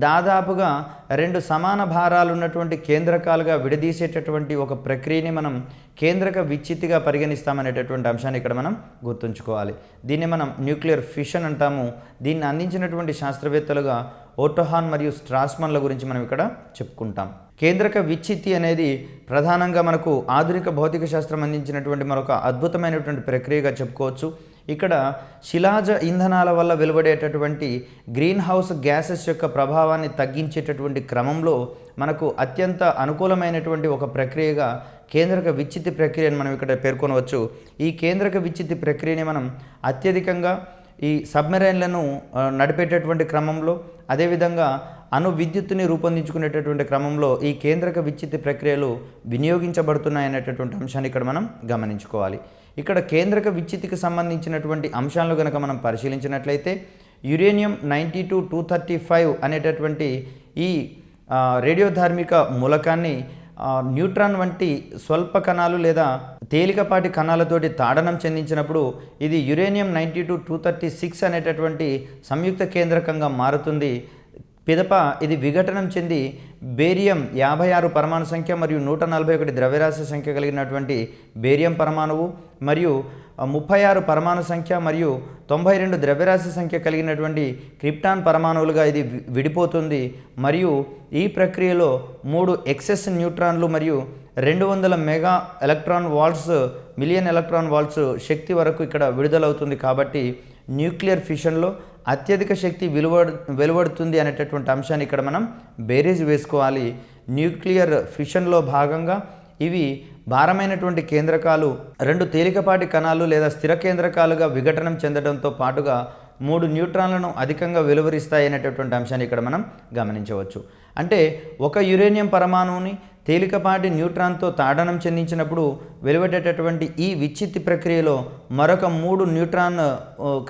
దాదాపుగా 2 సమాన భారాలు ఉన్నటువంటి కేంద్రకాలుగా విడదీసేటటువంటి ఒక ప్రక్రియని మనం కేంద్రక విచ్ఛిత్తిగా పరిగణిస్తామనేటటువంటి అంశాన్ని ఇక్కడ మనం గుర్తుంచుకోవాలి. దీన్ని మనం న్యూక్లియర్ ఫిషన్ అంటాము. దీన్ని అందించినటువంటి శాస్త్రవేత్తలుగా ఓటోహాన్ మరియు స్ట్రాస్మన్ల గురించి మనం ఇక్కడ చెప్పుకుంటాం. కేంద్రక విచ్ఛిత్తి అనేది ప్రధానంగా మనకు ఆధునిక భౌతిక శాస్త్రం అందించినటువంటి మరొక అద్భుతమైనటువంటి ప్రక్రియగా చెప్పుకోవచ్చు. ఇక్కడ శిలాజ ఇంధనాల వల్ల వెలువడేటటువంటి గ్రీన్ హౌస్ గ్యాసెస్ యొక్క ప్రభావాన్ని తగ్గించేటటువంటి క్రమంలో మనకు అత్యంత అనుకూలమైనటువంటి ఒక ప్రక్రియగా కేంద్రక విచ్ఛిత్తి ప్రక్రియను మనం ఇక్కడ పేర్కొనవచ్చు. ఈ కేంద్రక విచ్ఛిత్తి ప్రక్రియని మనం అత్యధికంగా ఈ సబ్మెరైన్లను నడిపేటటువంటి క్రమంలో, అదేవిధంగా అణు విద్యుత్తుని రూపొందించుకునేటటువంటి క్రమంలో ఈ కేంద్రక విచ్ఛిత్తి ప్రక్రియలు వినియోగించబడుతున్నాయనేటటువంటి అంశాన్ని ఇక్కడ మనం గమనించుకోవాలి. ఇక్కడ కేంద్రక విచ్ఛిత్తికి సంబంధించినటువంటి అంశాలను కనుక మనం పరిశీలించినట్లయితే యురేనియం 92, 235 అనేటటువంటి ఈ రేడియోధార్మిక మూలకాన్ని న్యూట్రాన్ వంటి స్వల్ప కణాలు లేదా తేలికపాటి కణాలతోటి తాడనం చెందించినప్పుడు ఇది యురేనియం 92, 236 అనేటటువంటి సంయుక్త కేంద్రకంగా మారుతుంది. పిదప ఇది విఘటనం చెంది బేరియం 56 పరమాణు సంఖ్య మరియు 141 ద్రవ్యరాశి సంఖ్య కలిగినటువంటి బేరియం పరమాణువు మరియు 36 పరమాణు సంఖ్య మరియు 92 ద్రవ్యరాశి సంఖ్య కలిగినటువంటి క్రిప్టాన్ పరమాణువులుగా ఇది విడిపోతుంది. మరియు ఈ ప్రక్రియలో 3 ఎక్సెస్ న్యూట్రాన్లు మరియు 200 mega electron volts million electron volts శక్తి వరకు ఇక్కడ విడుదలవుతుంది. కాబట్టి న్యూక్లియర్ ఫిషన్లో అత్యధిక శక్తి వెలువడుతుంది అనేటటువంటి అంశాన్ని ఇక్కడ మనం బేరీజ్ వేసుకోవాలి. న్యూక్లియర్ ఫిషన్లో భాగంగా ఇవి భారమైనటువంటి కేంద్రకాలు 2 తేలికపాటి కణాలు లేదా స్థిర కేంద్రకాలుగా విఘటనం చెందడంతో పాటుగా 3 న్యూట్రాన్లను అధికంగా వెలువరిస్తాయి అనేటటువంటి అంశాన్ని ఇక్కడ మనం గమనించవచ్చు. అంటే ఒక యురేనియం పరమాణువుని తేలికపాటి న్యూట్రాన్తో తాడనం చెందించినప్పుడు వెలువడేటటువంటి ఈ విచ్ఛిత్తి ప్రక్రియలో మరొక 3 న్యూట్రాన్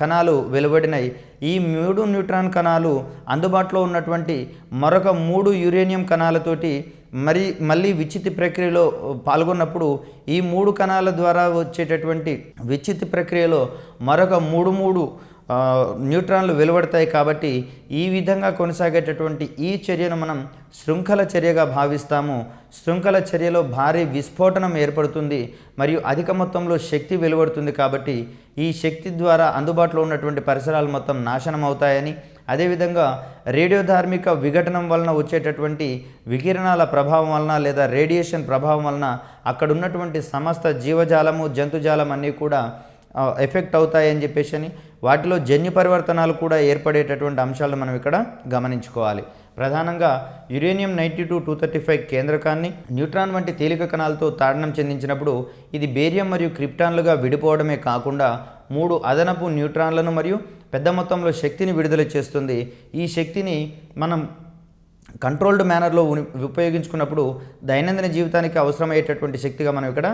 కణాలు వెలువడినాయి. ఈ 3 న్యూట్రాన్ కణాలు అందుబాటులో ఉన్నటువంటి మరొక 3 యురేనియం కణాలతోటి మళ్ళీ విచ్ఛిత్తి ప్రక్రియలో పాల్గొన్నప్పుడు ఈ 3 కణాల ద్వారా వచ్చేటటువంటి విచ్ఛిత్తి ప్రక్రియలో మరొక 3 న్యూట్రాన్లు వెలువడతాయి. కాబట్టి ఈ విధంగా కొనసాగేటటువంటి ఈ చర్యను మనం శృంఖల చర్యగా భావిస్తాము. శృంఖల చర్యలో భారీ విస్ఫోటనం ఏర్పడుతుంది మరియు అధిక మొత్తంలో శక్తి వెలువడుతుంది. కాబట్టి ఈ శక్తి ద్వారా అందుబాటులో ఉన్నటువంటి పరిసరాలు మొత్తం నాశనం అవుతాయని, అదేవిధంగా రేడియోధార్మిక విఘటనం వలన వచ్చేటటువంటి వికిరణాల ప్రభావం వలన లేదా రేడియేషన్ ప్రభావం వలన అక్కడ ఉన్నటువంటి సమస్త జీవజాలము జంతుజాలం అన్నీ కూడా ఎఫెక్ట్ అవుతాయని చెప్పేసి వాటిలో జన్యు పరివర్తనాలు కూడా ఏర్పడేటటువంటి అంశాలను మనం ఇక్కడ గమనించుకోవాలి. ప్రధానంగా యురేనియం 92-235 కేంద్రకాన్ని న్యూట్రాన్ వంటి తేలిక కణాలతో తాడనం చెందించినప్పుడు ఇది బేరియం మరియు క్రిప్టాన్లుగా విడిపోవడమే కాకుండా 3 అదనపు న్యూట్రాన్లను మరియు పెద్ద మొత్తంలో శక్తిని విడుదల చేస్తుంది. ఈ శక్తిని మనం కంట్రోల్డ్ మేనర్లో ఉపయోగించుకున్నప్పుడు దైనందిన జీవితానికి అవసరమయ్యేటటువంటి శక్తిగా మనం ఇక్కడ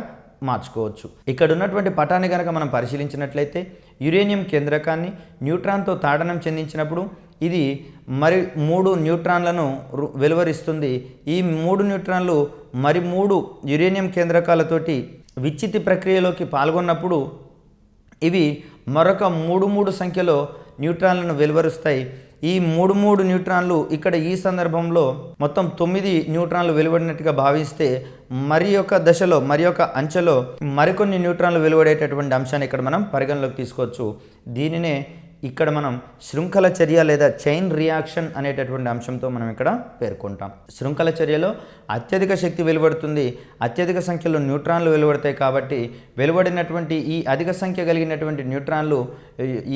మార్చుకోవచ్చు. ఇక్కడ ఉన్నటువంటి పటాన్ని కనుక మనం పరిశీలించినట్లయితే యురేనియం కేంద్రకాన్ని న్యూట్రాన్తో తాడనం చెందించినప్పుడు ఇది మరి 3 న్యూట్రాన్లను వెలువరిస్తుంది. ఈ 3 న్యూట్రాన్లు మరి 3 యురేనియం కేంద్రకాలతోటి విచ్ఛిత్తి ప్రక్రియలోకి పాల్గొన్నప్పుడు ఇవి మరొక 3 సంఖ్యలో న్యూట్రాన్లను వెలువరుస్తాయి. ఈ 3 న్యూట్రాన్లు ఇక్కడ ఈ సందర్భంలో మొత్తం 9 న్యూట్రాన్లు వెలువడినట్టుగా భావిస్తే మరి యొక్క దశలో మరి యొక్క అంచెలో మరికొన్ని న్యూట్రాన్లు వెలువడేటటువంటి అంశాన్ని ఇక్కడ మనం పరిగణలోకి తీసుకోవచ్చు. దీనినే ఇక్కడ మనం శృంఖల చర్య లేదా చైన్ రియాక్షన్ అనేటటువంటి అంశంతో మనం ఇక్కడ పేర్కొంటాం. శృంఖల చర్యలో అత్యధిక శక్తి వెలువడుతుంది, అత్యధిక సంఖ్యలో న్యూట్రాన్లు వెలువడతాయి. కాబట్టి వెలువడినటువంటి ఈ అధిక సంఖ్య కలిగినటువంటి న్యూట్రాన్లు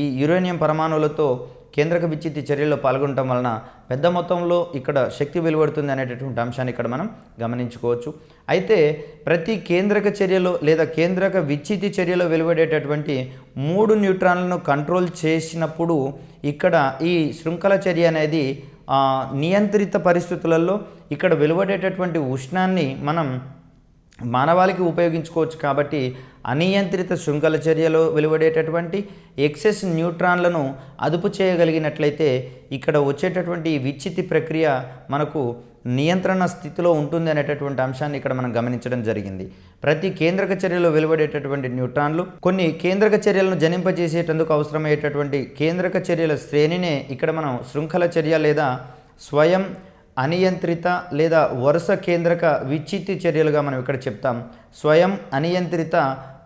ఈ యురేనియం పరమాణువులతో కేంద్రక విచ్ఛిత్తి చర్యలో పాల్గొనడం వలన పెద్ద మొత్తంలో ఇక్కడ శక్తి వెలువడుతుంది అనేటటువంటి అంశాన్ని ఇక్కడ మనం గమనించుకోవచ్చు. అయితే ప్రతి కేంద్రక చర్యలో లేదా కేంద్రక విచ్ఛిత్తి చర్యలో వెలువడేటటువంటి 3 న్యూట్రాన్లను కంట్రోల్ చేసినప్పుడు ఇక్కడ ఈ శృంఖల చర్య అనేది నియంత్రిత పరిస్థితులలో ఇక్కడ వెలువడేటటువంటి ఉష్ణాన్ని మనం మానవాళికి ఉపయోగించుకోవచ్చు. కాబట్టి అనియంత్రిత శృంఖల చర్యలో వెలువడేటటువంటి ఎక్సెస్ న్యూట్రాన్లను అదుపు చేయగలిగినట్లయితే ఇక్కడ వచ్చేటటువంటి విచ్ఛిత్తి ప్రక్రియ మనకు నియంత్రణ స్థితిలో ఉంటుంది అనేటటువంటి అంశాన్ని ఇక్కడ మనం గమనించడం జరిగింది. ప్రతి కేంద్రక చర్యలో వెలువడేటటువంటి న్యూట్రాన్లు కొన్ని కేంద్రక చర్యలను జనింపజేసేటందుకు అవసరమయ్యేటటువంటి కేంద్రక చర్యల శ్రేణినే ఇక్కడ మనం శృంఖల చర్య లేదా స్వయం అనియంత్రిత లేదా వరుస కేంద్రక విచ్ఛిత్తి చర్యలుగా మనం ఇక్కడ చెప్తాం. స్వయం అనియంత్రిత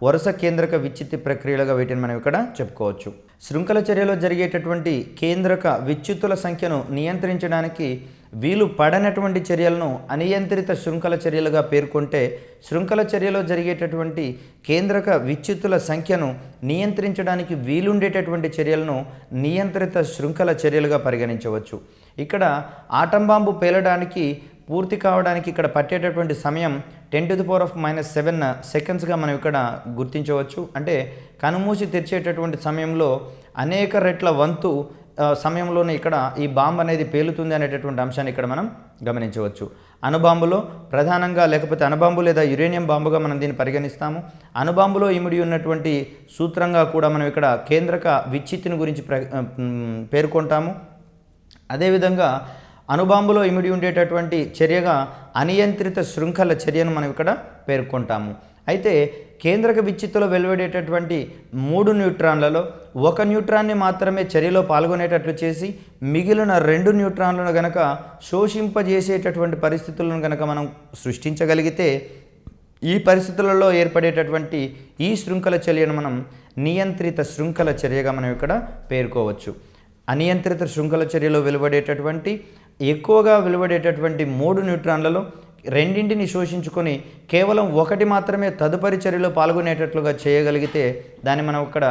వరుస కేంద్రక విచ్ఛిత్తి ప్రక్రియలుగా వీటిని మనం ఇక్కడ చెప్పుకోవచ్చు. శృంఖల చర్యలో జరిగేటటువంటి కేంద్రక విచ్ఛిత్తుల సంఖ్యను నియంత్రించడానికి వీలు పడనటువంటి చర్యలను అనియంత్రిత శృంఖల చర్యలుగా పేర్కొంటే, శృంఖల చర్యలో జరిగేటటువంటి కేంద్రక విచ్ఛిత్తుల సంఖ్యను నియంత్రించడానికి వీలుండేటటువంటి చర్యలను నియంత్రిత శృంఖల చర్యలుగా పరిగణించవచ్చు. ఇక్కడ ఆటం బాంబు పేలడానికి పూర్తి కావడానికి ఇక్కడ పట్టేటటువంటి సమయం 10⁻⁻7 సెకండ్స్గా మనం ఇక్కడ గుర్తించవచ్చు. అంటే కనుమూసి తెరిచేటటువంటి సమయంలో అనేక రెట్ల వంతు సమయంలోనే ఇక్కడ ఈ బాంబు అనేది పేలుతుంది అనేటటువంటి అంశాన్ని ఇక్కడ మనం గమనించవచ్చు. అణుబాంబులో ప్రధానంగా లేకపోతే అణుబాంబు లేదా యురేనియం బాంబుగా మనం దీన్ని పరిగణిస్తాము. అణుబాంబులో ఇమిడి ఉన్నటువంటి సూత్రంగా కూడా మనం ఇక్కడ కేంద్రక విచ్ఛిత్తిని గురించి పేర్కొంటాము. అదేవిధంగా అణుబాంబులో ఇమిడి ఉండేటటువంటి చర్యగా అనియంత్రిత శృంఖల చర్యను మనం ఇక్కడ పేర్కొంటాము. అయితే కేంద్రక విచ్ఛిత్తులో వెలువడేటటువంటి 3 న్యూట్రాన్లలో ఒక న్యూట్రాన్ని మాత్రమే చర్యలో పాల్గొనేటట్లు చేసి మిగిలిన 2 న్యూట్రాన్లను గనక శోషింపజేసేటటువంటి పరిస్థితులను గనక మనం సృష్టించగలిగితే ఈ పరిస్థితులలో ఏర్పడేటటువంటి ఈ శృంఖల చర్యను మనం నియంత్రిత శృంఖల చర్యగా మనం ఇక్కడ పేర్కోవచ్చు. అనియంత్రిత శృంఖల చర్యలో వెలువడేటటువంటి ఎక్కువగా వెలువడేటటువంటి 3 న్యూట్రాన్లలో రెండింటిని శోషించుకొని కేవలం ఒకటి మాత్రమే తదుపరి చర్యలో పాల్గొనేటట్లుగా చేయగలిగితే దాన్ని మనం ఇక్కడ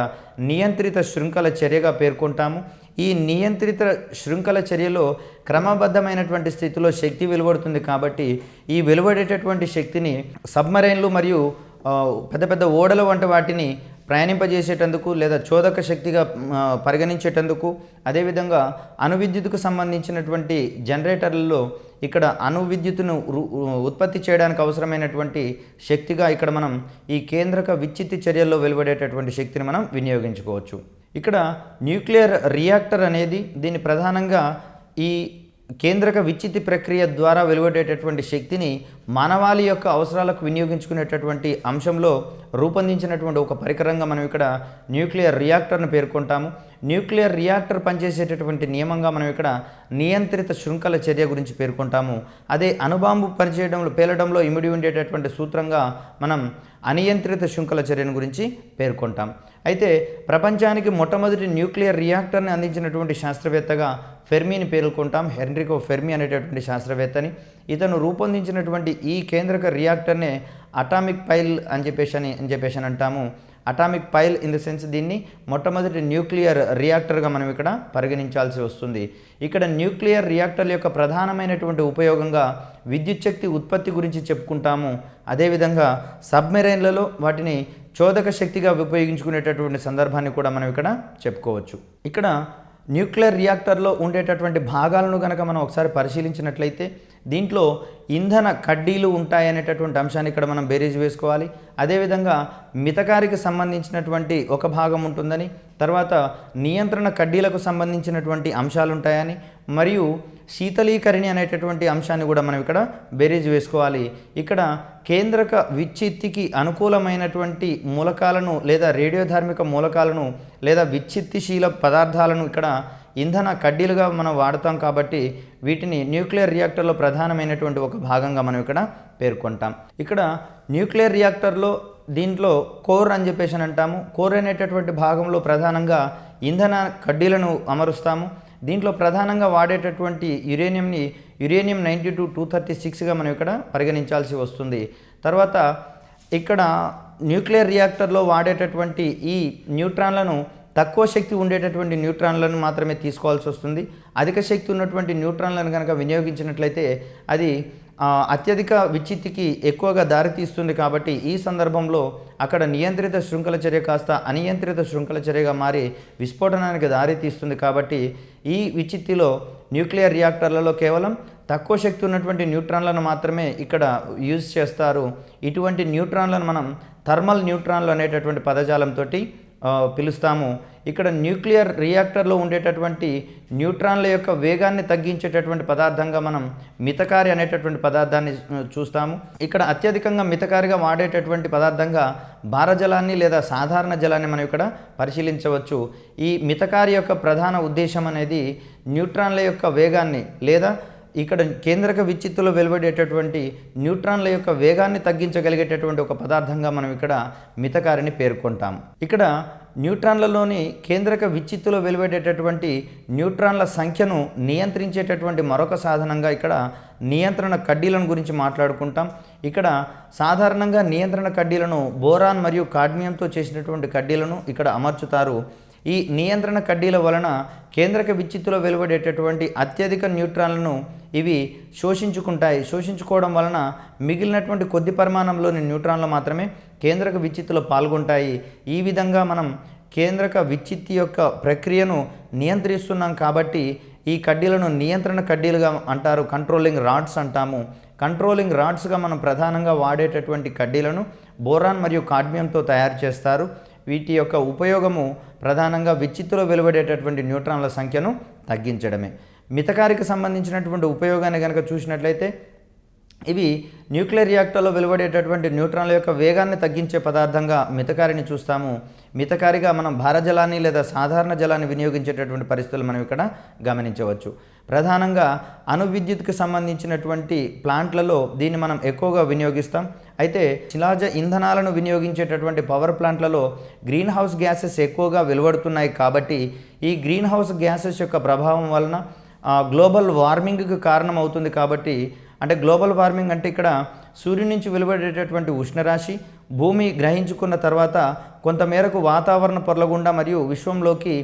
నియంత్రిత శృంఖల చర్యగా పేర్కొంటాము. ఈ నియంత్రిత శృంఖల చర్యలో క్రమబద్ధమైనటువంటి స్థితిలో శక్తి వెలువడుతుంది కాబట్టి ఈ వెలువడేటటువంటి శక్తిని సబ్మరైన్లు మరియు పెద్ద పెద్ద ఓడల వంటి వాటిని ప్రయాణింపజేసేటందుకు లేదా చోదక శక్తిగా పరిగణించేటందుకు, అదేవిధంగా అణువిద్యుత్తుకు సంబంధించినటువంటి జనరేటర్లలో ఇక్కడ అణువిద్యుత్తును ఉత్పత్తి చేయడానికి అవసరమైనటువంటి శక్తిగా ఇక్కడ మనం ఈ కేంద్రక విచ్ఛిత్తి చర్యల్లో వెలువడేటటువంటి శక్తిని మనం వినియోగించుకోవచ్చు. ఇక్కడ న్యూక్లియర్ రియాక్టర్ అనేది దీన్ని ప్రధానంగా ఈ కేంద్రక విచ్ఛిత్తి ప్రక్రియ ద్వారా వెలువడేటటువంటి శక్తిని మానవాళి యొక్క అవసరాలకు వినియోగించుకునేటటువంటి అంశంలో రూపొందించినటువంటి ఒక పరికరంగా మనం ఇక్కడ న్యూక్లియర్ రియాక్టర్ను పేర్కొంటాము. న్యూక్లియర్ రియాక్టర్ పనిచేసేటటువంటి నియమంగా మనం ఇక్కడ నియంత్రిత శృంఖల చర్య గురించి పేర్కొంటాము. అదే అణుబాంబు పేలడంలో ఇమిడి ఉండేటటువంటి సూత్రంగా మనం అనియంత్రిత శృంఖల చర్యను గురించి పేర్కొంటాం. అయితే ప్రపంచానికి మొట్టమొదటి న్యూక్లియర్ రియాక్టర్ని అందించినటువంటి శాస్త్రవేత్తగా ఫెర్మీని పేర్కొంటాం. హెన్రికో ఫెర్మి అనేటటువంటి శాస్త్రవేత్తని. ఇతను రూపొందించినటువంటి ఈ కేంద్రక రియాక్టర్నే అటామిక్ పైల్ అని చెప్పేసి అంటాము. Atomic pile in the sense దీన్ని మొట్టమొదటి న్యూక్లియర్ రియాక్టర్గా మనం ఇక్కడ పరిగణించాల్సి వస్తుంది. ఇక్కడ న్యూక్లియర్ రియాక్టర్ల యొక్క ప్రధానమైనటువంటి ఉపయోగంగా విద్యుత్ శక్తి ఉత్పత్తి గురించి చెప్పుకుంటాము. అదేవిధంగా సబ్మెరైన్లలో వాటిని చోదక శక్తిగా ఉపయోగించుకునేటటువంటి సందర్భాన్ని కూడా మనం ఇక్కడ చెప్పుకోవచ్చు. ఇక్కడ న్యూక్లియర్ రియాక్టర్లో ఉండేటటువంటి భాగాలను కనుక మనం ఒకసారి పరిశీలించినట్లయితే దీంట్లో ఇంధన కడ్డీలు ఉంటాయనేటటువంటి అంశాన్ని ఇక్కడ మనం బేరీజ్ వేసుకోవాలి. అదేవిధంగా మితకారికి సంబంధించినటువంటి ఒక భాగం ఉంటుందని, తర్వాత నియంత్రణ కడ్డీలకు సంబంధించినటువంటి అంశాలు ఉంటాయని, మరియు శీతలీకరణి అనేటటువంటి అంశాన్ని కూడా మనం ఇక్కడ బేరీజ్ వేసుకోవాలి. ఇక్కడ కేంద్రక విచ్ఛిత్తికి అనుకూలమైనటువంటి మూలకాలను లేదా రేడియోధార్మిక మూలకాలను లేదా విచ్ఛిత్తిశీల పదార్థాలను ఇక్కడ ఇంధన కడ్డీలుగా మనం వాడతాం కాబట్టి వీటిని న్యూక్లియర్ రియాక్టర్లో ప్రధానమైనటువంటి ఒక భాగంగా మనం ఇక్కడ పేర్కొంటాం. ఇక్కడ న్యూక్లియర్ రియాక్టర్లో దీంట్లో కోర్ అని చెప్పేసి అంటాము. కోర్ అనేటటువంటి భాగంలో ప్రధానంగా ఇంధన కడ్డీలను అమరుస్తాము. దీంట్లో ప్రధానంగా వాడేటటువంటి యురేనియం 92-236గా మనం ఇక్కడ పరిగణించాల్సి వస్తుంది. తర్వాత ఇక్కడ న్యూక్లియర్ రియాక్టర్లో వాడేటటువంటి ఈ న్యూట్రాన్లను తక్కువ శక్తి ఉండేటటువంటి న్యూట్రాన్లను మాత్రమే తీసుకోవాల్సి వస్తుంది. అధిక శక్తి ఉన్నటువంటి న్యూట్రాన్లను కనుక వినియోగించినట్లయితే అది అత్యధిక విచ్ఛిత్తికి ఎక్కువగా దారితీస్తుంది. కాబట్టి ఈ సందర్భంలో అక్కడ నియంత్రిత శృంఖల చర్య కాస్త అనియంత్రిత శృంఖల చర్యగా మారి విస్ఫోటనానికి దారితీస్తుంది. కాబట్టి ఈ విచ్ఛిత్తిలో న్యూక్లియర్ రియాక్టర్లలో కేవలం తక్కువ శక్తి ఉన్నటువంటి న్యూట్రాన్లను మాత్రమే ఇక్కడ యూజ్ చేస్తారు. ఇటువంటి న్యూట్రాన్లను మనం థర్మల్ న్యూట్రాన్లు అనేటటువంటి పదజాలంతో పిలుస్తాము. ఇక్కడ న్యూక్లియర్ రియాక్టర్లో ఉండేటటువంటి న్యూట్రాన్ల యొక్క వేగాన్ని తగ్గించేటటువంటి పదార్థంగా మనం మితకారి అనేటటువంటి పదార్థాన్ని చూస్తాము. ఇక్కడ అత్యధికంగా మితకారిగా వాడేటటువంటి పదార్థంగా భారజలాన్ని లేదా సాధారణ జలాన్ని మనం ఇక్కడ పరిశీలించవచ్చు. ఈ మితకారి యొక్క ప్రధాన ఉద్దేశం అనేది న్యూట్రాన్ల యొక్క వేగాన్ని లేదా ఇక్కడ కేంద్రక విచ్ఛిత్తులో వెలువడేటటువంటి న్యూట్రాన్ల యొక్క వేగాన్ని తగ్గించగలిగేటటువంటి ఒక పదార్థంగా మనం ఇక్కడ మితకారిని పేర్కొంటాం. ఇక్కడ న్యూట్రాన్లలోని కేంద్రక విచ్ఛిత్తులో వెలువడేటటువంటి న్యూట్రాన్ల సంఖ్యను నియంత్రించేటటువంటి మరొక సాధనంగా ఇక్కడ నియంత్రణ కడ్డీలను గురించి మాట్లాడుకుంటాం. ఇక్కడ సాధారణంగా నియంత్రణ కడ్డీలను బోరాన్ మరియు కాడ్మియంతో చేసినటువంటి కడ్డీలను ఇక్కడ అమర్చుతారు. ఈ నియంత్రణ కడ్డీల వలన కేంద్రక విచ్ఛిత్తులో వెలువడేటటువంటి అత్యధిక న్యూట్రాన్లను ఇవి శోషించుకోవడం వలన మిగిలినటువంటి కొద్ది పరిమాణంలోని న్యూట్రాన్లు మాత్రమే కేంద్రక విచ్ఛిత్తులో పాల్గొంటాయి. ఈ విధంగా మనం కేంద్రక విచ్ఛిత్తి యొక్క ప్రక్రియను నియంత్రిస్తున్నాం కాబట్టి ఈ కడ్డీలను నియంత్రణ కడ్డీలుగా అంటారు. కంట్రోలింగ్ రాడ్స్ అంటాము. కంట్రోలింగ్ రాడ్స్గా మనం ప్రధానంగా వాడేటటువంటి కడ్డీలను బోరాన్ మరియు కాడ్మియంతో తయారు చేస్తారు. వీటి యొక్క ఉపయోగము ప్రధానంగా విచ్ఛిత్తులో వెలువడేటటువంటి న్యూట్రాన్ల సంఖ్యను తగ్గించడమే. మితకారికి సంబంధించినటువంటి ఉపయోగాన్ని కనుక చూసినట్లయితే ఇవి న్యూక్లియర్ రియాక్టర్లో వెలువడేటటువంటి న్యూట్రాన్ల యొక్క వేగాన్ని తగ్గించే పదార్థంగా మితకారిని చూస్తాము. మితకారిగా మనం భారజలాన్ని లేదా సాధారణ జలాన్ని వినియోగించేటటువంటి పరిస్థితులు మనం ఇక్కడ గమనించవచ్చు. ప్రధానంగా అణు విద్యుత్కి సంబంధించినటువంటి ప్లాంట్లలో దీన్ని మనం ఎక్కువగా వినియోగిస్తాం. అయితే శిలాజ ఇంధనాలను వినియోగించేటటువంటి పవర్ ప్లాంట్లలో గ్రీన్ హౌస్ గ్యాసెస్ ఎక్కువగా వెలువడుతున్నాయి కాబట్టి ఈ గ్రీన్ హౌస్ గ్యాసెస్ యొక్క ప్రభావం వలన గ్లోబల్ వార్మింగ్కి కారణం అవుతుంది. కాబట్టి అంటే గ్లోబల్ వార్మింగ్ అంటే ఇక్కడ సూర్యుని నుంచి వెలువడేటటువంటి ఉష్ణరాశి భూమి గ్రహించుకున్న తర్వాత కొంతమేరకు వాతావరణ పొరల గుండా మరియు విశ్వంలోకి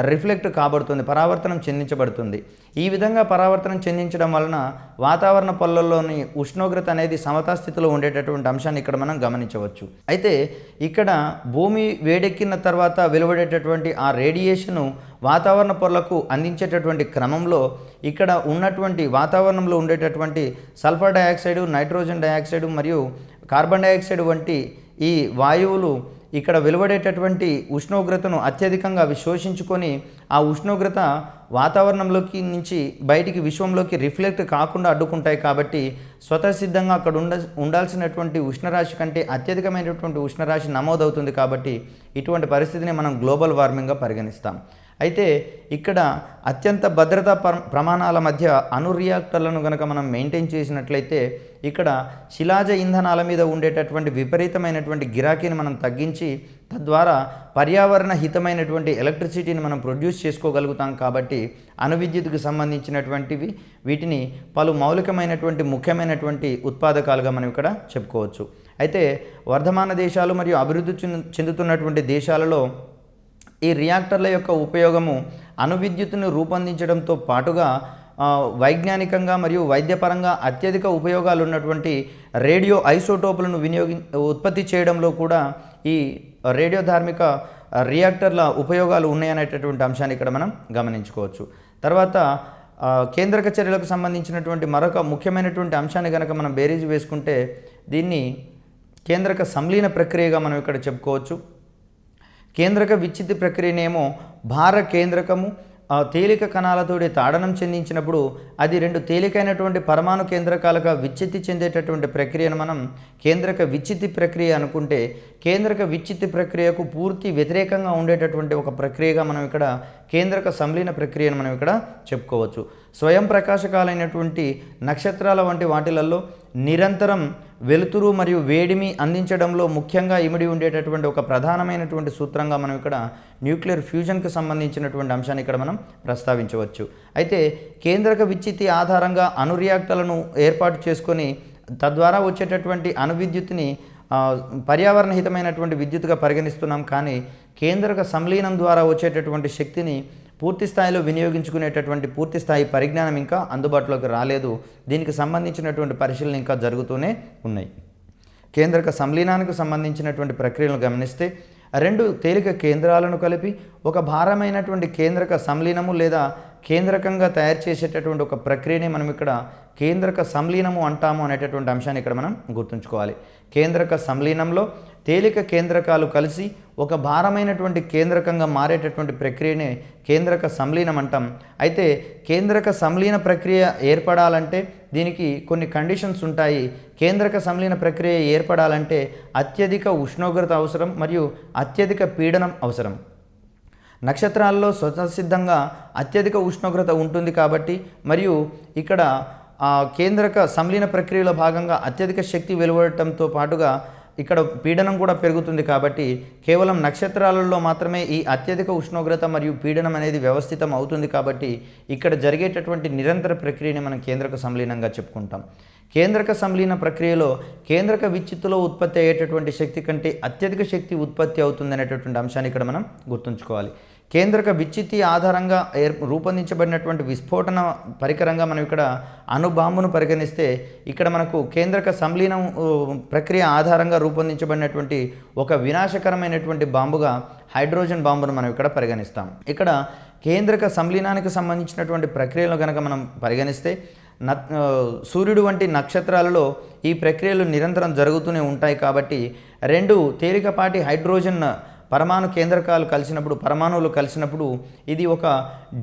రిఫ్లెక్ట్ కాబడుతుంది, పరావర్తనం చెందించబడుతుంది. ఈ విధంగా పరావర్తనం చెందించడం వలన వాతావరణ పొరలలోని ఉష్ణోగ్రత అనేది సమతా స్థితిలో ఉండేటటువంటి అంశాన్ని ఇక్కడ మనం గమనించవచ్చు. అయితే ఇక్కడ భూమి వేడెక్కిన తర్వాత వెలువడేటటువంటి ఆ రేడియేషను వాతావరణ పొరలకు అందించేటటువంటి క్రమంలో ఇక్కడ ఉన్నటువంటి వాతావరణంలో ఉండేటటువంటి సల్ఫర్ డయాక్సైడ్, నైట్రోజన్ డయాక్సైడ్ మరియు కార్బన్ డయాక్సైడ్ వంటి ఈ వాయువులు ఇక్కడ వెలువడేటటువంటి ఉష్ణోగ్రతను అత్యధికంగా అవి శోషించుకొని ఆ ఉష్ణోగ్రత వాతావరణంలోకి నుంచి బయటికి విశ్వంలోకి రిఫ్లెక్ట్ కాకుండా అడ్డుకుంటాయి. కాబట్టి స్వతసిద్ధంగా అక్కడ ఉండాల్సినటువంటి ఉష్ణరాశి కంటే అత్యధికమైనటువంటి ఉష్ణరాశి నమోదవుతుంది. కాబట్టి ఇటువంటి పరిస్థితిని మనం గ్లోబల్ వార్మింగ్గా పరిగణిస్తాం. అయితే ఇక్కడ అత్యంత భద్రతా ప్రమాణాల మధ్య అణు రియాక్టర్లను కనుక మనం మెయింటైన్ చేసినట్లయితే ఇక్కడ శిలాజ ఇంధనాల మీద ఉండేటటువంటి విపరీతమైనటువంటి గిరాకీని మనం తగ్గించి తద్వారా పర్యావరణ హితమైనటువంటి ఎలక్ట్రిసిటీని మనం ప్రొడ్యూస్ చేసుకోగలుగుతాం. కాబట్టి అణు విద్యుత్కు సంబంధించినటువంటివి వీటిని పలు మౌలికమైనటువంటి ముఖ్యమైనటువంటి ఉత్పాదకాలుగా మనం ఇక్కడ చెప్పుకోవచ్చు. అయితే వర్ధమాన దేశాలు మరియు అభివృద్ధి చెందుతున్నటువంటి దేశాలలో ఈ రియాక్టర్ల యొక్క ఉపయోగము అణు విద్యుత్తును రూపొందించడంతో పాటుగా వైజ్ఞానికంగా మరియు వైద్యపరంగా అత్యధిక ఉపయోగాలు ఉన్నటువంటి రేడియో ఐసోటోపులను ఉత్పత్తి చేయడంలో కూడా ఈ రేడియోధార్మిక రియాక్టర్ల ఉపయోగాలు ఉన్నాయనేటటువంటి అంశాన్ని ఇక్కడ మనం గమనించుకోవచ్చు. తర్వాత కేంద్రక చర్యలకు సంబంధించినటువంటి మరొక ముఖ్యమైనటువంటి అంశాన్ని కనుక మనం బేరీజు వేసుకుంటే దీన్ని కేంద్రక సంలీన ప్రక్రియగా మనం ఇక్కడ చెప్పుకోవచ్చు. కేంద్రక విచ్ఛిత్తి ప్రక్రియనేమో భార కేంద్రకము తేలిక కణాలతోటి తాడనం చెందించినప్పుడు అది రెండు తేలికైనటువంటి పరమాణు కేంద్రకాలుగా విచ్ఛిత్తి చెందేటటువంటి ప్రక్రియను మనం కేంద్రక విచ్ఛిత్తి ప్రక్రియ అనుకుంటే, కేంద్రక విచ్ఛిత్తి ప్రక్రియకు పూర్తి వ్యతిరేకంగా ఉండేటటువంటి ఒక ప్రక్రియగా మనం ఇక్కడ కేంద్రక సంలీన ప్రక్రియను మనం ఇక్కడ చెప్పుకోవచ్చు. స్వయం ప్రకాశకాలైనటువంటి నక్షత్రాల వంటి వాటిలలో నిరంతరం వెలుతురు మరియు వేడిమి అందించడంలో ముఖ్యంగా ఇమిడి ఉండేటటువంటి ఒక ప్రధానమైనటువంటి సూత్రంగా మనం ఇక్కడ న్యూక్లియర్ ఫ్యూజన్కి సంబంధించినటువంటి అంశాన్ని ఇక్కడ మనం ప్రస్తావించవచ్చు. అయితే కేంద్రక విచ్ఛిత్తి ఆధారంగా అణు రియాక్టర్లను ఏర్పాటు చేసుకొని తద్వారా వచ్చేటటువంటి అణు విద్యుత్తుని పర్యావరణ హితమైనటువంటి విద్యుత్తుగా పరిగణిస్తున్నాం. కానీ కేంద్రక సంలీనం ద్వారా వచ్చేటటువంటి శక్తిని పూర్తి స్థాయిలో వినియోగించుకునేటటువంటి పూర్తి స్థాయి పరిజ్ఞానం ఇంకా అందుబాటులోకి రాలేదు. దీనికి సంబంధించినటువంటి పరిశీలన ఇంకా జరుగుతూనే ఉన్నాయి. కేంద్రక సంలీనానికి సంబంధించినటువంటి ప్రక్రియలను గమనిస్తే రెండు తేలిక కేంద్రాలను కలిపి ఒక భారమైనటువంటి కేంద్రక సంలీనము లేదా కేంద్రకంగా తయారు చేసేటటువంటి ఒక ప్రక్రియని మనం ఇక్కడ కేంద్రక సంలీనము అంటాము అనేటటువంటి అంశాన్ని ఇక్కడ మనం గుర్తుంచుకోవాలి. కేంద్రక సంలీనంలో తేలిక కేంద్రకాలు కలిసి ఒక భారమైనటువంటి కేంద్రకంగా మారేటటువంటి ప్రక్రియనే కేంద్రక సంలీనం అంటాం. అయితే కేంద్రక సంలీన ప్రక్రియ ఏర్పడాలంటే దీనికి కొన్ని కండిషన్స్ ఉంటాయి. కేంద్రక సంలీన ప్రక్రియ ఏర్పడాలంటే అత్యధిక ఉష్ణోగ్రత అవసరం మరియు అత్యధిక పీడనం అవసరం. నక్షత్రాల్లో స్వతసిద్ధంగా అత్యధిక ఉష్ణోగ్రత ఉంటుంది కాబట్టి మరియు ఇక్కడ కేంద్రక సంలీన ప్రక్రియలో భాగంగా అత్యధిక శక్తి వెలువడటంతో పాటుగా ఇక్కడ పీడనం కూడా పెరుగుతుంది. కాబట్టి కేవలం నక్షత్రాలలో మాత్రమే ఈ అత్యధిక ఉష్ణోగ్రత మరియు పీడనం అనేది వ్యవస్థితం అవుతుంది. కాబట్టి ఇక్కడ జరిగేటటువంటి నిరంతర ప్రక్రియని మనం కేంద్రక సంలీనంగా చెప్పుకుంటాం. కేంద్రక సంలీన ప్రక్రియలో కేంద్రక విచ్ఛిత్తులో ఉత్పత్తి అయ్యేటటువంటి శక్తి కంటే అత్యధిక శక్తి ఉత్పత్తి అవుతుంది అనేటటువంటి అంశాన్ని ఇక్కడ మనం గుర్తుంచుకోవాలి. కేంద్రక విచ్ఛిత్తి ఆధారంగా రూపొందించబడినటువంటి విస్ఫోటన పరికరంగా మనం ఇక్కడ అణుబాంబును పరిగణిస్తే ఇక్కడ మనకు కేంద్రక సంలీనం ప్రక్రియ ఆధారంగా రూపొందించబడినటువంటి ఒక వినాశకరమైనటువంటి బాంబుగా హైడ్రోజన్ బాంబును మనం ఇక్కడ పరిగణిస్తాం. ఇక్కడ కేంద్రక సంలీనానికి సంబంధించినటువంటి ప్రక్రియలను కనుక మనం పరిగణిస్తే సూర్యుడు వంటి నక్షత్రాలలో ఈ ప్రక్రియలు నిరంతరం జరుగుతూనే ఉంటాయి. కాబట్టి రెండు తేలికపాటి హైడ్రోజన్ పరమాణు కేంద్రకాలు కలిసినప్పుడు పరమాణువులు కలిసినప్పుడు ఇది ఒక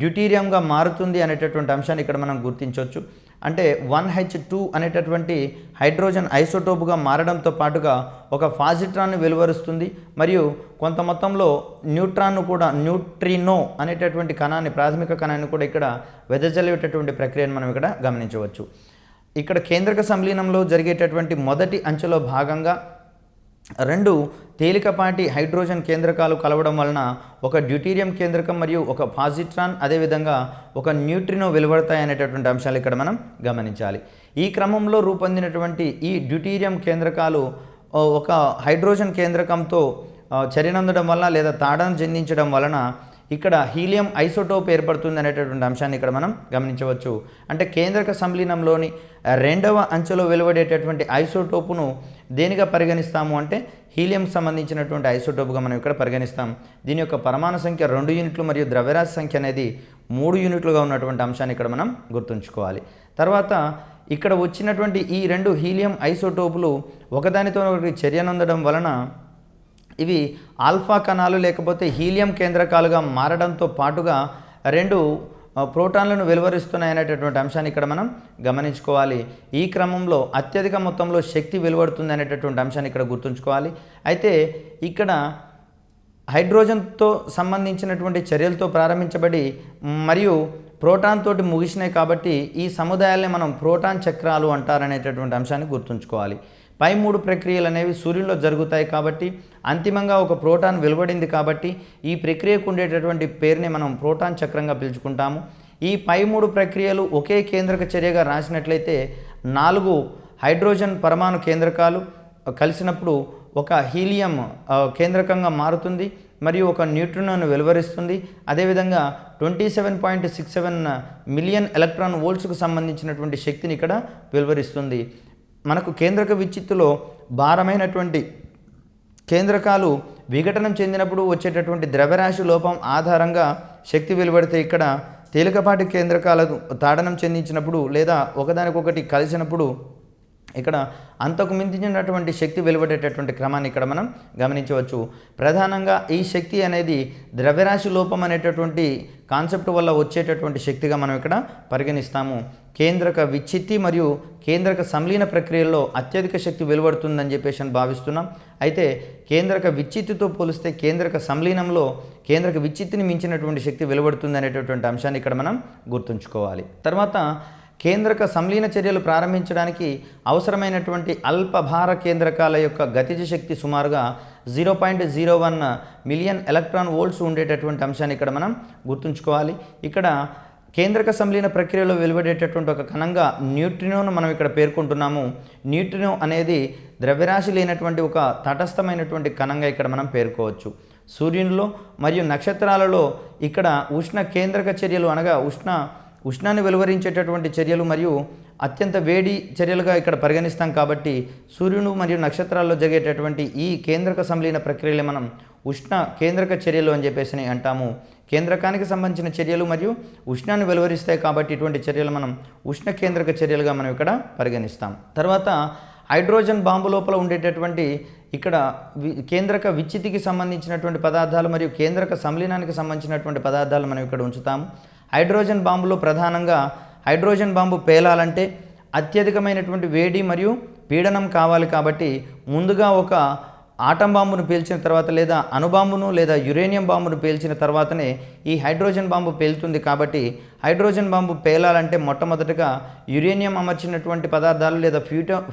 డ్యూటీరియంగా మారుతుంది అనేటటువంటి అంశాన్ని ఇక్కడ మనం గుర్తించవచ్చు. అంటే 1H2 అనేటటువంటి హైడ్రోజన్ ఐసోటోపుగా మారడంతో పాటుగా ఒక పాజిట్రాన్ని వెలువరుస్తుంది మరియు కొంత మొత్తంలో న్యూట్రాన్ను కూడా న్యూట్రినో అనేటటువంటి కణాన్ని ప్రాథమిక కణాన్ని కూడా ఇక్కడ వెదజల్లేటటువంటి ప్రక్రియను మనం ఇక్కడ గమనించవచ్చు. ఇక్కడ కేంద్రక సంలీనంలో జరిగేటటువంటి మొదటి అంచెలో భాగంగా రెండు తేలికపాటి హైడ్రోజన్ కేంద్రకాలు కలవడం వలన ఒక డ్యూటీరియం కేంద్రకం మరియు ఒక పాజిట్రాన్ అదేవిధంగా ఒక న్యూట్రినో వెలువడతాయి అనేటటువంటి అంశాలు ఇక్కడ మనం గమనించాలి. ఈ క్రమంలో రూపొందినటువంటి ఈ డ్యూటీరియం కేంద్రకాలు ఒక హైడ్రోజన్ కేంద్రకంతో చర్యనందడం వలన లేదా తాడనం చెందించడం వలన ఇక్కడ హీలియం ఐసోటోప్ ఏర్పడుతుంది అనేటటువంటి అంశాన్ని ఇక్కడ మనం గమనించవచ్చు. అంటే కేంద్రక సంలీనంలోని రెండవ అంచెలో వెలువడేటటువంటి ఐసోటోపును దేనిగా పరిగణిస్తాము అంటే హీలియం సంబంధించినటువంటి ఐసోటోపుగా మనం ఇక్కడ పరిగణిస్తాం. దీని యొక్క పరమాణు సంఖ్య 2 యూనిట్లు మరియు ద్రవ్యరాశి సంఖ్య అనేది 3 యూనిట్లుగా ఉన్నటువంటి అంశాన్ని ఇక్కడ మనం గుర్తుంచుకోవాలి. తర్వాత ఇక్కడ వచ్చినటువంటి ఈ రెండు హీలియం ఐసోటోపులు ఒకదానితో ఒకటి చర్యనందడం వలన ఇవి ఆల్ఫా కణాలు లేకపోతే హీలియం కేంద్రకాలుగా మారడంతో పాటుగా రెండు ప్రోటాన్లను వెలువరిస్తున్నాయి అనేటటువంటి అంశాన్ని ఇక్కడ మనం గమనించుకోవాలి. ఈ క్రమంలో అత్యధిక మొత్తంలో శక్తి వెలువడుతుంది అనేటటువంటి అంశాన్ని ఇక్కడ గుర్తుంచుకోవాలి. అయితే ఇక్కడ హైడ్రోజన్తో సంబంధించినటువంటి చర్యలతో ప్రారంభించబడి మరియు ప్రోటాన్ తోటి ముగిసినాయి కాబట్టి ఈ సముదాయాల్ని మనం ప్రోటాన్ చక్రాలు అంటారనేటటువంటి అంశాన్ని గుర్తుంచుకోవాలి. పై 3 ప్రక్రియలు అనేవి సూర్యునిలో జరుగుతాయి కాబట్టి అంతిమంగా ఒక ప్రోటాన్ వెలువడింది కాబట్టి ఈ ప్రక్రియకు ఉండేటటువంటి పేరుని మనం ప్రోటాన్ చక్రంగా పిలుచుకుంటాము. ఈ పై 3 ప్రక్రియలు ఒకే కేంద్రక చర్యగా రాసినట్లయితే 4 హైడ్రోజన్ పరమాణు కేంద్రకాలు కలిసినప్పుడు ఒక హీలియం కేంద్రకంగా మారుతుంది మరియు ఒక న్యూట్రినోను వెలువరిస్తుంది. అదేవిధంగా 27.67 మిలియన్ ఎలక్ట్రాన్ వోల్ట్స్కు సంబంధించినటువంటి శక్తిని ఇక్కడ వెలువరిస్తుంది. మనకు కేంద్రక విచ్ఛిత్తులో భారమైనటువంటి కేంద్రకాలు విఘటనం చెందినప్పుడు వచ్చేటటువంటి ద్రవ్యరాశి లోపం ఆధారంగా శక్తి వెలువడితే ఇక్కడ తేలికపాటి కేంద్రకాలకు తాడనం చెందించినప్పుడు లేదా ఒకదానికొకటి కలిసినప్పుడు ఇక్కడ అంతకు మించినటువంటి శక్తి వెలువడేటటువంటి క్రమాన్ని ఇక్కడ మనం గమనించవచ్చు. ప్రధానంగా ఈ శక్తి అనేది ద్రవ్యరాశి లోపం అనేటటువంటి కాన్సెప్ట్ వల్ల వచ్చేటటువంటి శక్తిగా మనం ఇక్కడ పరిగణిస్తాము. కేంద్రక విచ్ఛిత్తి మరియు కేంద్రక సంలీన ప్రక్రియల్లో అత్యధిక శక్తి వెలువడుతుందని చెప్పేసి భావిస్తున్నాం. అయితే కేంద్రక విచ్ఛిత్తితో పోలిస్తే కేంద్రక సంలీనంలో కేంద్రక విచ్ఛిత్తిని మించినటువంటి శక్తి వెలువడుతుంది అనేటటువంటి అంశాన్ని ఇక్కడ మనం గుర్తుంచుకోవాలి. తర్వాత కేంద్రక సంలీన చర్యలు ప్రారంభించడానికి అవసరమైనటువంటి అల్పభార కేంద్రకాల యొక్క గతిజ శక్తి సుమారుగా 0.01 మిలియన్ ఎలక్ట్రాన్ వోల్ట్స్ ఉండేటటువంటి అంశాన్ని ఇక్కడ మనం గుర్తుంచుకోవాలి. ఇక్కడ కేంద్రక సంలీన ప్రక్రియలో వెలువడేటటువంటి ఒక కణంగా న్యూట్రినోను మనం ఇక్కడ పేర్కొంటున్నాము. న్యూట్రినో అనేది ద్రవ్యరాశి లేనటువంటి ఒక తటస్థమైనటువంటి కణంగా ఇక్కడ మనం పేర్కోవచ్చు. సూర్యునిలో మరియు నక్షత్రాలలో ఇక్కడ ఉష్ణ కేంద్రక చర్యలు అనగా ఉష్ణాన్ని వెలువరించేటటువంటి చర్యలు మరియు అత్యంత వేడి చర్యలుగా ఇక్కడ పరిగణిస్తాం కాబట్టి సూర్యుడు మరియు నక్షత్రాల్లో జరిగేటటువంటి ఈ కేంద్రక సంలీన ప్రక్రియలు మనం ఉష్ణ కేంద్రక చర్యలు అని చెప్పేసి అంటాము. కేంద్రకానికి సంబంధించిన చర్యలు మరియు ఉష్ణాన్ని వెలువరిస్తాయి కాబట్టి ఇటువంటి చర్యలు మనం ఉష్ణ కేంద్రక చర్యలుగా మనం ఇక్కడ పరిగణిస్తాం. తర్వాత హైడ్రోజన్ బాంబు లోపల ఉండేటటువంటి ఇక్కడ కేంద్రక విచ్ఛితికి సంబంధించినటువంటి పదార్థాలు మరియు కేంద్రక సంలీనానికి సంబంధించినటువంటి పదార్థాలు మనం ఇక్కడ ఉంచుతాము. హైడ్రోజన్ బాంబులో ప్రధానంగా హైడ్రోజన్ బాంబు పేలాలంటే అత్యధికమైనటువంటి వేడి మరియు పీడనం కావాలి కాబట్టి ముందుగా ఒక ఆటం బాంబును పేల్చిన తర్వాత లేదా అణుబాంబును లేదా యురేనియం బాంబును పేల్చిన తర్వాతనే ఈ హైడ్రోజన్ బాంబు పేలుతుంది కాబట్టి హైడ్రోజన్ బాంబు పేలాలంటే మొట్టమొదటిగా యురేనియం అమర్చినటువంటి పదార్థాలు లేదా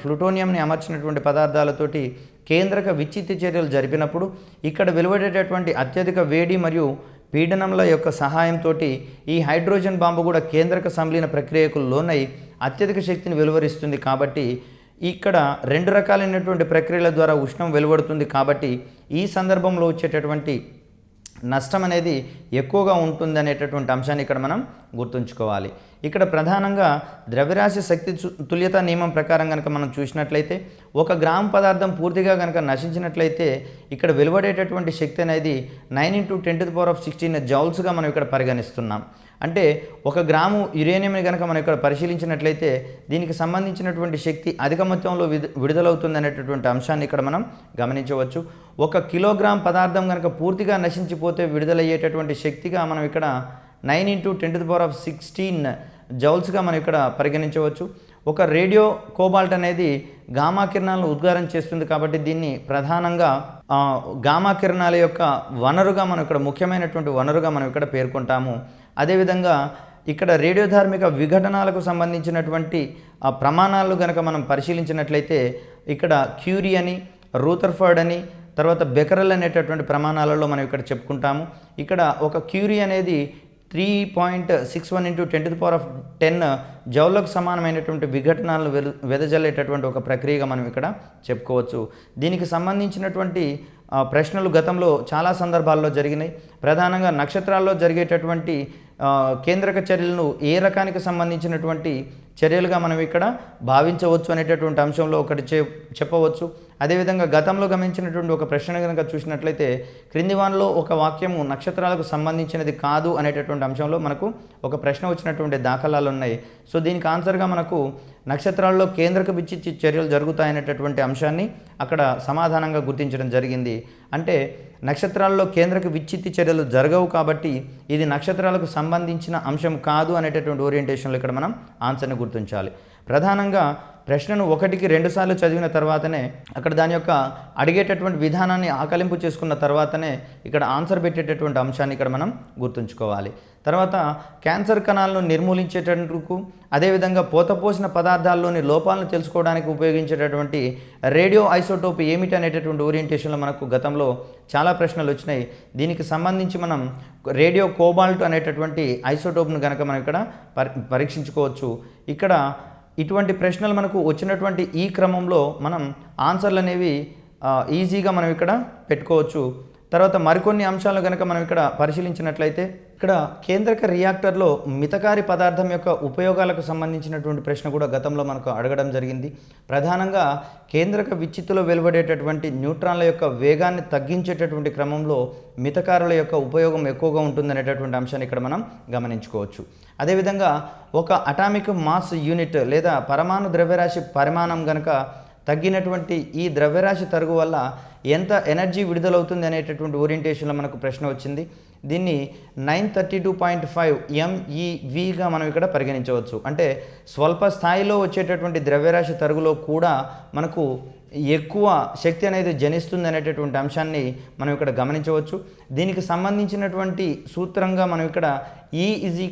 ప్లూటోనియంని అమర్చినటువంటి పదార్థాలతోటి కేంద్రక విచ్ఛిత్తి చర్యలు జరిపినప్పుడు ఇక్కడ వెలువడేటటువంటి అత్యధిక వేడి మరియు పీడనంల యొక్క సహాయంతో ఈ హైడ్రోజన్ బాంబు కూడా కేంద్రక సంలీన ప్రక్రియకు లోనై అత్యధిక శక్తిని వెలువరిస్తుంది కాబట్టి ఇక్కడ 2 రకాలైనటువంటి ప్రక్రియల ద్వారా ఉష్ణం వెలువడుతుంది కాబట్టి ఈ సందర్భంలో వచ్చేటటువంటి నష్టం అనేది ఎక్కువగా ఉంటుంది అనేటటువంటి అంశాన్ని ఇక్కడ మనం గుర్తుంచుకోవాలి. ఇక్కడ ప్రధానంగా ద్రవ్యరాశి శక్తి తుల్యత నియమం ప్రకారం కనుక మనం చూసినట్లయితే 1 గ్రామ్ పదార్థం పూర్తిగా కనుక నశించినట్లయితే ఇక్కడ వెలువడేటటువంటి శక్తి అనేది 9 × 10⁻16 జౌల్స్గా మనం ఇక్కడ పరిగణిస్తున్నాం. అంటే 1 గ్రాము యురేనియంని కనుక మనం ఇక్కడ పరిశీలించినట్లయితే దీనికి సంబంధించినటువంటి శక్తి అధిక మొత్తంలో విడుదలవుతుంది అనేటటువంటి అంశాన్ని ఇక్కడ మనం గమనించవచ్చు. 1 కిలోగ్రామ్ పదార్థం కనుక పూర్తిగా నశించిపోతే విడుదలయ్యేటటువంటి శక్తిగా మనం ఇక్కడ 9 × 10⁻16 జౌల్స్గా మనం ఇక్కడ పరిగణించవచ్చు. ఒక రేడియో కోబాల్ట్ అనేది గామా కిరణాలను ఉద్గారం చేస్తుంది కాబట్టి దీన్ని ప్రధానంగా గామా కిరణాల యొక్క వనరుగా మనం ఇక్కడ ముఖ్యమైనటువంటి వనరుగా మనం ఇక్కడ పేర్కొంటాము. అదేవిధంగా ఇక్కడ రేడియోధార్మిక విఘటనాలకు సంబంధించినటువంటి ప్రమాణాలు కనుక మనం పరిశీలించినట్లయితే ఇక్కడ క్యూరీ అని, రూథర్ఫర్డ్ అని, తర్వాత బెకరల్ అనేటటువంటి ప్రమాణాలలో మనం ఇక్కడ చెప్పుకుంటాము. ఇక్కడ ఒక క్యూరీ అనేది 3.61 × 10⁻10 జౌల్లకు సమానమైనటువంటి విఘటనాలను వెదజల్లేటటువంటి ఒక ప్రక్రియగా మనం ఇక్కడ చెప్పుకోవచ్చు. దీనికి సంబంధించినటువంటి ప్రశ్నలు గతంలో చాలా సందర్భాల్లో జరిగినాయి. ప్రధానంగా నక్షత్రాల్లో జరిగేటటువంటి కేంద్రక చర్యలను ఏ రకానికి సంబంధించినటువంటి చర్యలుగా మనం ఇక్కడ భావించవచ్చు అనేటటువంటి అంశంలో ఒకటి చెప్పవచ్చు. అదేవిధంగా గతంలో గమనించినటువంటి ఒక ప్రశ్న కనుక చూసినట్లయితే క్రింది వానిలో ఒక వాక్యము నక్షత్రాలకు సంబంధించినది కాదు అనేటటువంటి అంశంలో మనకు ఒక ప్రశ్న వచ్చినటువంటి దాఖలాలు ఉన్నాయి. సో దీనికి ఆన్సర్గా మనకు నక్షత్రాల్లో కేంద్రక విచ్చిత్తి చర్యలు జరుగుతాయనేటటువంటి అంశాన్ని అక్కడ సమాధానంగా గుర్తించడం జరిగింది. అంటే నక్షత్రాల్లో కేంద్రక విచ్చిత్తి చర్యలు జరగవు కాబట్టి ఇది నక్షత్రాలకు సంబంధించిన అంశం కాదు అనేటటువంటి ఓరియంటేషన్లో ఇక్కడ మనం ఆన్సర్ని గుర్తించాలి. ప్రధానంగా ప్రశ్నను 1కి 2 సార్లు చదివిన తర్వాతనే అక్కడ దాని యొక్క అడిగేటటువంటి విధానాన్ని ఆకలింపు చేసుకున్న తర్వాతనే ఇక్కడ ఆన్సర్ పెట్టేటటువంటి అంశాన్ని ఇక్కడ మనం గుర్తుంచుకోవాలి. తర్వాత క్యాన్సర్ కణాలను నిర్మూలించేటందుకు అదేవిధంగా పోతపోసిన పదార్థాల్లోని లోపాలను తెలుసుకోవడానికి ఉపయోగించేటటువంటి రేడియో ఐసోటోప్ ఏమిటి అనేటటువంటి ఓరియంటేషన్లో మనకు గతంలో చాలా ప్రశ్నలు వచ్చినాయి. దీనికి సంబంధించి మనం రేడియో కోబాల్ట్ అనేటటువంటి ఐసోటోప్ను కనుక మనం ఇక్కడ పరీక్షించుకోవచ్చు. ఇక్కడ ఇటువంటి ప్రశ్నలు మనకు వచ్చినటువంటి ఈ క్రమంలో మనం ఆన్సర్లు అనేవి ఈజీగా మనం ఇక్కడ పెట్టుకోవచ్చు. తర్వాత మరికొన్ని అంశాలను కనుక మనం ఇక్కడ పరిశీలించినట్లయితే ఇక్కడ కేంద్రక రియాక్టర్లో మితకారి పదార్థం యొక్క ఉపయోగాలకు సంబంధించినటువంటి ప్రశ్న కూడా గతంలో మనకు అడగడం జరిగింది. ప్రధానంగా కేంద్రక విచ్చిత్తులో వెలువడేటటువంటి న్యూట్రాన్ల యొక్క వేగాన్ని తగ్గించేటటువంటి క్రమంలో మితకారుల యొక్క ఉపయోగం ఎక్కువగా ఉంటుందనేటటువంటి అంశాన్ని ఇక్కడ మనం గమనించుకోవచ్చు. అదేవిధంగా ఒక అటామిక్ మాస్ యూనిట్ లేదా పరమాణు ద్రవ్యరాశి పరిమాణం కనుక తగ్గినటువంటి ఈ ద్రవ్యరాశి తరుగు వల్ల ఎంత ఎనర్జీ విడుదలవుతుంది అనేటటువంటి ఓరియంటేషన్లో మనకు ప్రశ్న వచ్చింది. దీన్ని 932.5 MeVగా మనం ఇక్కడ పరిగణించవచ్చు. అంటే స్వల్ప స్థాయిలో వచ్చేటటువంటి ద్రవ్యరాశి తరుగులో కూడా మనకు ఎక్కువ శక్తి అనేది జనిస్తుంది అనేటటువంటి అంశాన్ని మనం ఇక్కడ గమనించవచ్చు. దీనికి సంబంధించినటువంటి సూత్రంగా మనం ఇక్కడ E =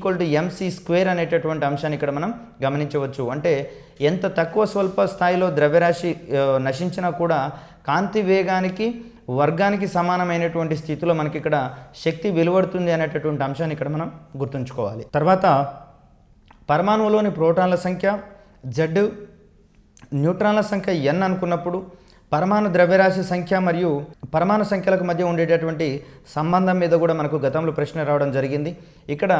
mc² అనేటటువంటి అంశాన్ని ఇక్కడ మనం గమనించవచ్చు. అంటే ఎంత తక్కువ స్వల్ప స్థాయిలో ద్రవ్యరాశి నశించినా కూడా కాంతి వేగానికి వర్గానికి సమానమైనటువంటి స్థితిలో మనకి ఇక్కడ శక్తి వెలువడుతుంది అనేటటువంటి అంశాన్ని ఇక్కడ మనం గుర్తుంచుకోవాలి. తర్వాత పరమాణువులోని ప్రోటాన్ల సంఖ్య Z, న్యూట్రాన్ల సంఖ్య n అనుకున్నప్పుడు పరమాణు ద్రవ్యరాశి సంఖ్య మరియు పరమాణు సంఖ్యలకు మధ్య ఉండేటటువంటి సంబంధం మీద కూడా మనకు గతంలో ప్రశ్న రావడం జరిగింది. ఇక్కడ